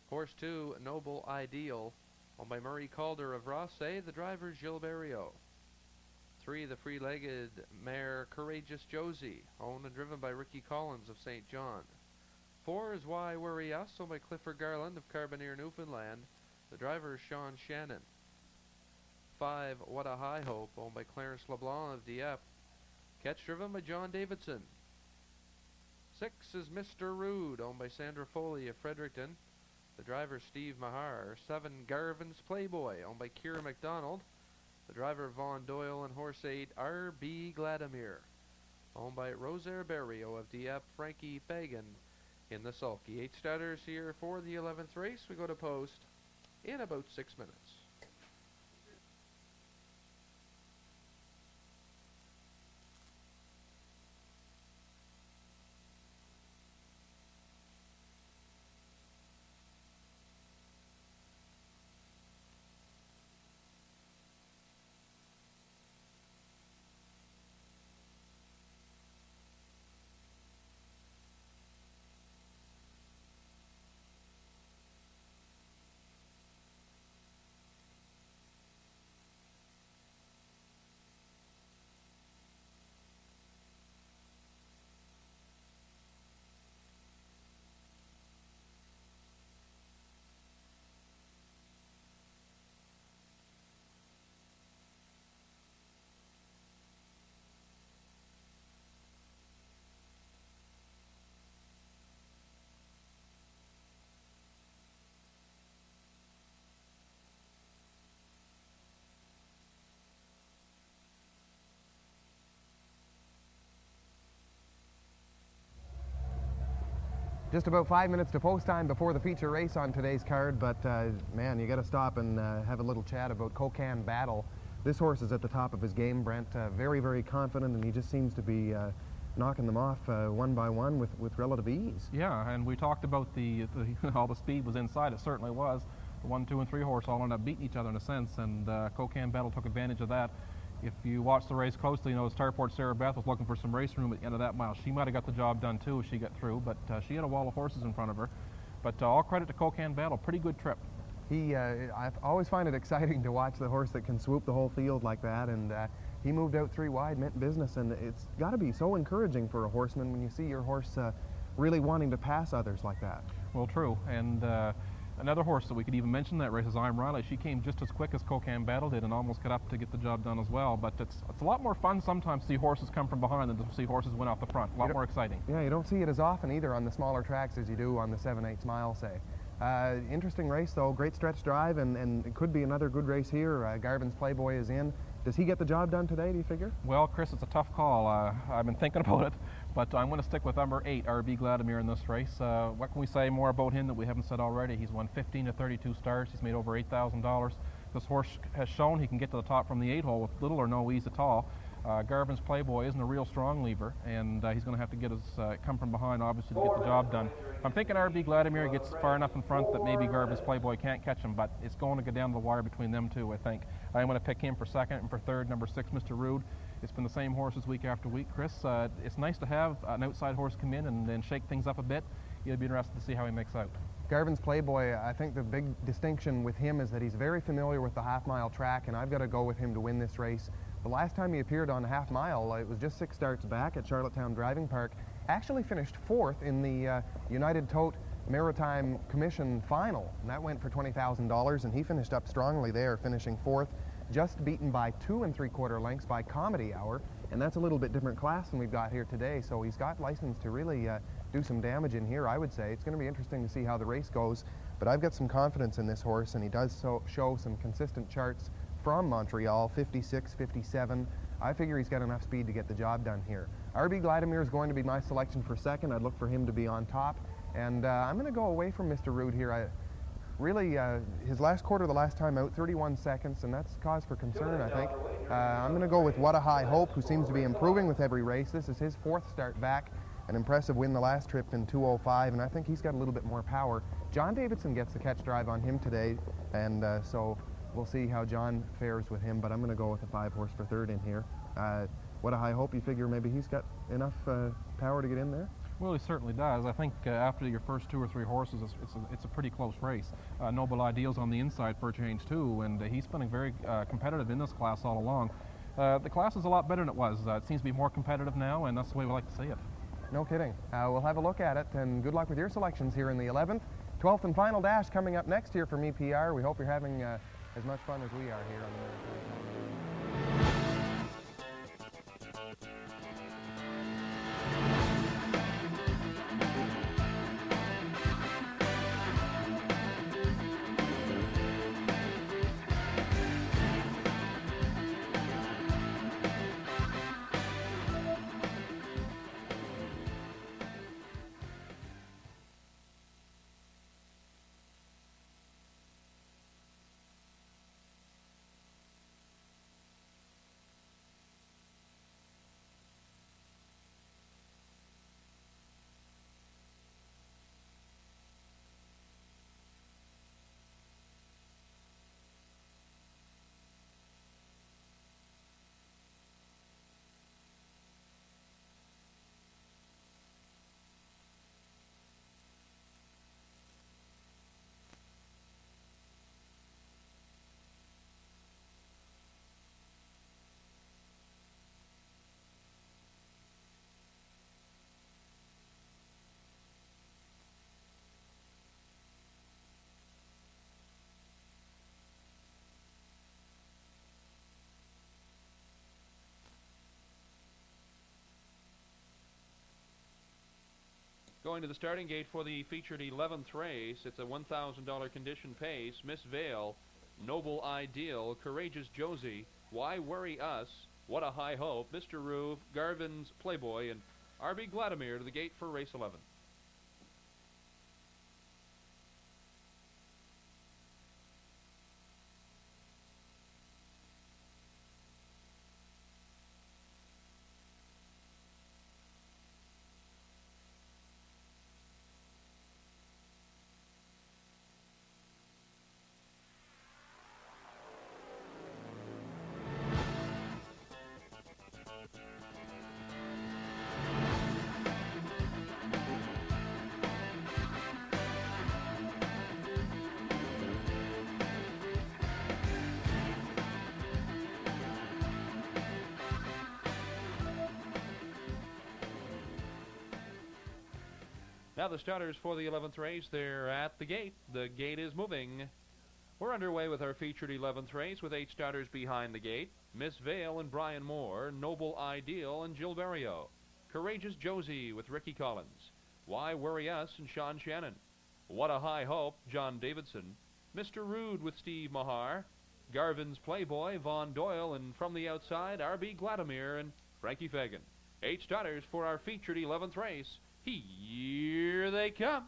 Horse 2, Noble Ideal, owned by Murray Calder of Rossay. The driver's Gilles Barrio. 3, the free-legged mare Courageous Josie, owned and driven by Ricky Collins of St. John. 4 is Why Worry Us, owned by Clifford Garland of Carbonear, Newfoundland. The driver is Sean Shannon. 5, What a High Hope, owned by Clarence LeBlanc of Dieppe. Catch driven by John Davidson. 6 is Mr. Rude, owned by Sandra Foley of Fredericton. The driver is Steve Mahar. 7, Garvin's Playboy, owned by Kira McDonald. The driver Vaughn Doyle, and horse 8, R.B. Gladimir, owned by Rosaire Barrio of Dieppe. Frankie Fagan in the sulky. 8 starters here for the 11th race. We go to post in about 6 minutes. Just about 5 minutes to post time before the feature race on today's card, but man, you got to stop and have a little chat about Cocan Battle. This horse is at the top of his game, Brent. Very, very confident, and he just seems to be knocking them off one by one with relative ease. Yeah, and we talked about all the speed was inside. It certainly was. The 1, 2, and 3 horse all ended up beating each other in a sense, and Cocan Battle took advantage of that. If you watch the race closely, you know Starport Sarah Beth was looking for some race room at the end of that mile. She might have got the job done too if she got through, but she had a wall of horses in front of her. But all credit to Cocan Battle. Pretty good trip. I always find it exciting to watch the horse that can swoop the whole field like that, and he moved out 3 wide, meant business, and it's got to be so encouraging for a horseman when you see your horse really wanting to pass others like that. Well, true, and another horse that we could even mention that race is I'm Riley. She came just as quick as Cocan Battle did and almost got up to get the job done as well. But it's a lot more fun sometimes to see horses come from behind than to see horses win off the front. A lot more exciting. Yeah, you don't see it as often either on the smaller tracks as you do on the 7/8 mile, say. Interesting race though, great stretch drive, and it could be another good race here. Garvin's Playboy is in. Does he get the job done today, do you figure? Well, Chris, it's a tough call. I've been thinking about it, but I'm going to stick with number 8, R.B. Gladimir, in this race. What can we say more about him that we haven't said already? He's won 15 to 32 starts. He's made over $8,000. This horse has shown he can get to the top from the 8 hole with little or no ease at all. Garvin's Playboy isn't a real strong lever, and he's going to have to get his come from behind, obviously, to get the job done. I'm thinking R.B. Gladimir gets far enough in front that maybe Garvin's Playboy can't catch him, but it's going to go down the wire between them two, I think. I'm going to pick him for second, and for third, number 6, Mr. Rude. It's been the same horses week after week, Chris. It's nice to have an outside horse come in and then shake things up a bit. You'll be interested to see how he makes out. Garvin's Playboy, I think the big distinction with him is that he's very familiar with the half-mile track, and I've got to go with him to win this race. The last time he appeared on half-mile, it was just 6 starts back at Charlottetown Driving Park. Actually finished 4th in the United Tote Maritime Commission final, and that went for $20,000, and he finished up strongly there, finishing 4th, just beaten by 2 3/4 lengths by Comedy Hour, and that's a little bit different class than we've got here today, so he's got license to really do some damage in here, I would say. It's going to be interesting to see how the race goes, but I've got some confidence in this horse, and he does show some consistent charts from Montreal, 56, 57. I figure he's got enough speed to get the job done here. R.B. Gladimir is going to be my selection for second. I'd look for him to be on top, and I'm going to go away from Mr. Rude here. really, his last quarter the last time out, 31 seconds, and that's cause for concern, I think. I'm going to go with What a High Hope, who seems to be improving with every race. This is his 4th start back. An impressive win the last trip in 2:05, and I think he's got a little bit more power. John Davidson gets the catch drive on him today, and so we'll see how John fares with him, but I'm going to go with a 5-horse for 3rd in here. What a High Hope, you figure maybe he's got enough power to get in there? Well, he certainly does. I think after your first 2 or 3 horses, it's a pretty close race. Noble Ideal's on the inside for a change too, and he's been very competitive in this class all along. The class is a lot better than it was. It seems to be more competitive now, and that's the way we like to see it. No kidding. We'll have a look at it, and good luck with your selections here in the 11th. 12th and final dash coming up next year from EPR. We hope you're having as much fun as we are here on the Maritime. Going to the starting gate for the featured 11th race, it's a $1,000 condition pace. Miss Vale, Noble Ideal, Courageous Josie, Why Worry Us, What a High Hope, Mr. Roove, Garvin's Playboy, and R.B. Vladimir to the gate for race 11. Now the starters for the 11th race, they're at the gate. The gate is moving. We're underway with our featured 11th race with 8 starters behind the gate. Miss Vale and Brian Moore, Noble Ideal and Jill Barrio, Courageous Josie with Ricky Collins, Why Worry Us and Sean Shannon, What a High Hope, John Davidson, Mr. Rude with Steve Mahar, Garvin's Playboy, Vaughn Doyle, and from the outside, R.B. Vladimir and Frankie Fagan. 8 starters for our featured 11th race. Here they come.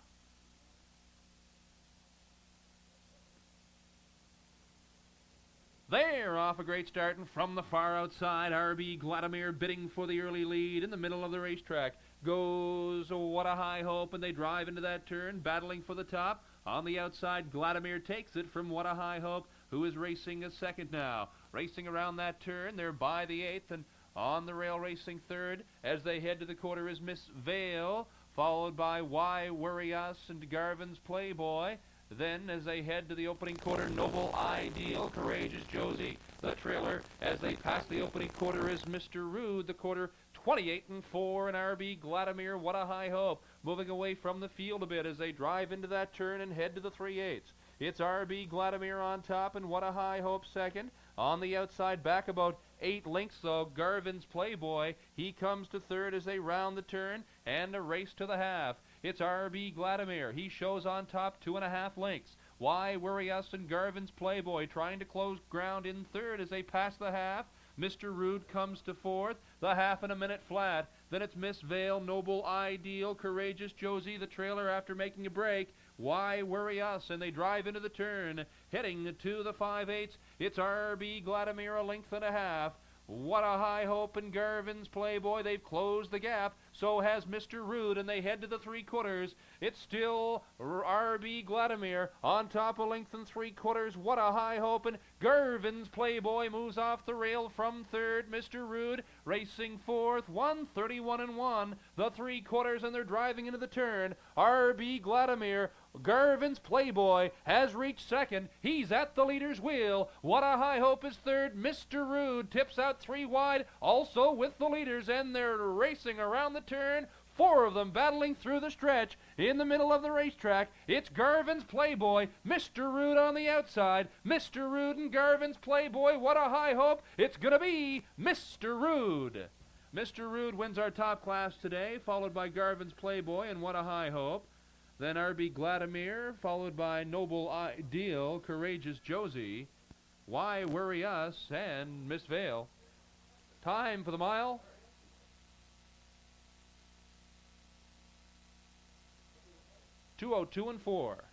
They're off a great start, and from the far outside, R.B. Vladimir bidding for the early lead in the middle of the racetrack. Goes What a High Hope, and they drive into that turn, battling for the top. On the outside, Vladimir takes it from What a High Hope, who is racing a second now. Racing around that turn, they're by the 8th, and on the rail racing 3rd. As they head to the quarter is Miss Vale, followed by Why Worry Us and Garvin's Playboy. Then, as they head to the opening quarter, Noble Ideal, Courageous Josie, the trailer. As they pass the opening quarter is Mr. Rude, the quarter 28-4, and R.B. Vladimir, What a High Hope, moving away from the field a bit as they drive into that turn and head to the 3/8. It's R.B. Vladimir on top and What a High Hope second. On the outside, back about 8 lengths, though, Garvin's Playboy. He comes to 3rd as they round the turn, and a race to the half. It's R.B. Vladimir. He shows on top 2.5 lengths. Why Worry Us and Garvin's Playboy trying to close ground in 3rd as they pass the half. Mr. Rude comes to 4th, the half in a minute flat. Then it's Miss Vale, Noble Ideal, Courageous Josie, the trailer after making a break. Why Worry Us? And they drive into the turn, heading to the 5/8. It's R.B. Vladimir, a length and a half. What a High Hope and Garvin's Playboy. They've closed the gap. So has Mr. Rude, and they head to the 3/4. It's still R.B. Vladimir on top, a length and 3/4. What a High Hope, and Garvin's Playboy moves off the rail from third. Mr. Rude racing fourth, 1:31.1. The 3/4, and they're driving into the turn. R.B. Vladimir, Garvin's Playboy, has reached second. He's at the leader's wheel. What a High Hope is third. Mr. Rude tips out 3 wide, also with the leaders, and they're racing around the turn. 4 of them battling through the stretch. In the middle of the racetrack, it's Garvin's Playboy, Mr. Rude on the outside. Mr. Rude and Garvin's Playboy, what a High Hope. It's going to be Mr. Rude. Mr. Rude wins our top class today, followed by Garvin's Playboy and What a High Hope. Then R.B. Vladimir, followed by Noble Ideal, Courageous Josie, Why Worry Us, and Miss Vale. Time for the mile. 2:02 and 4.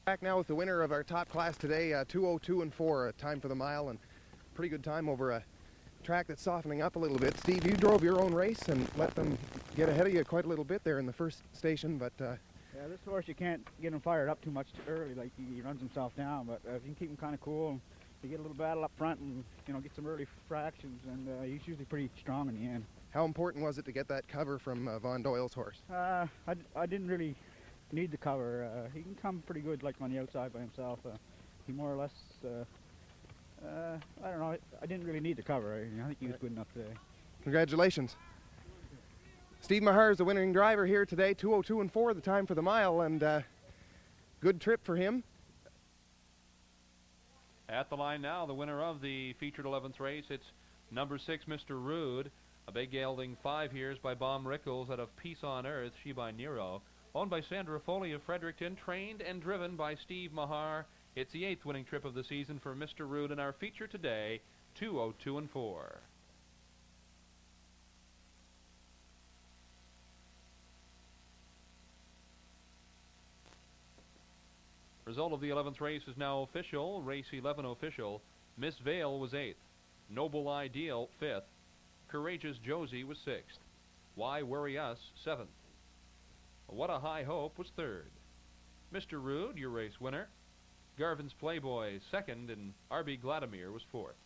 Back now with the winner of our top class today, 2:02 and 4, time for the mile, and pretty good time over a track that's softening up a little bit. Steve, you drove your own race and let them get ahead of you quite a little bit there in the first station, but yeah, this horse, you can't get him fired up too much too early, like he runs himself down, but if you can keep him kind of cool, you get a little battle up front and, you know, get some early fractions, and he's usually pretty strong in the end. how important was it to get that cover from Von Doyle's horse? I didn't really need the cover. He can come pretty good, like on the outside by himself. He more or less, I don't know, I didn't really need the cover. I think he was good enough today. Congratulations. Steve Mahar is the winning driver here today, 2:02 and 4, the time for the mile, and good trip for him. At the line now, the winner of the featured 11th race, it's number 6, Mr. Rude, a big gelding 5 years by Baum Rickles out of Peace on Earth, she by Nero, owned by Sandra Foley of Fredericton, trained and driven by Steve Mahar. It's the 8th winning trip of the season for Mr. Rude, and our feature today, 2:02 and 4. Result of the 11th race is now official. Race 11 official. Miss Vale was 8th. Noble Ideal 5th. Courageous Josie was 6th. Why Worry Us 7th. What a High Hope was 3rd. Mr. Rude, your race winner. Garvin's Playboy 2nd, and R.B. Vladimir was 4th.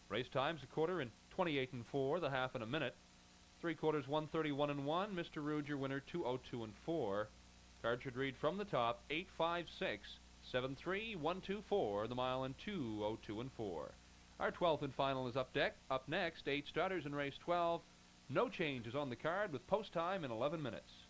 Race times a quarter in 28 and 4, the half in a minute. 3/4 1:31 and 1. Mr. Rude, your winner, 2:02 and 4. Card should read from the top 856-73124, the mile in 2:02 and 4. Our 12th and final is up next. 8 starters in race 12. No changes on the card with post time in 11 minutes.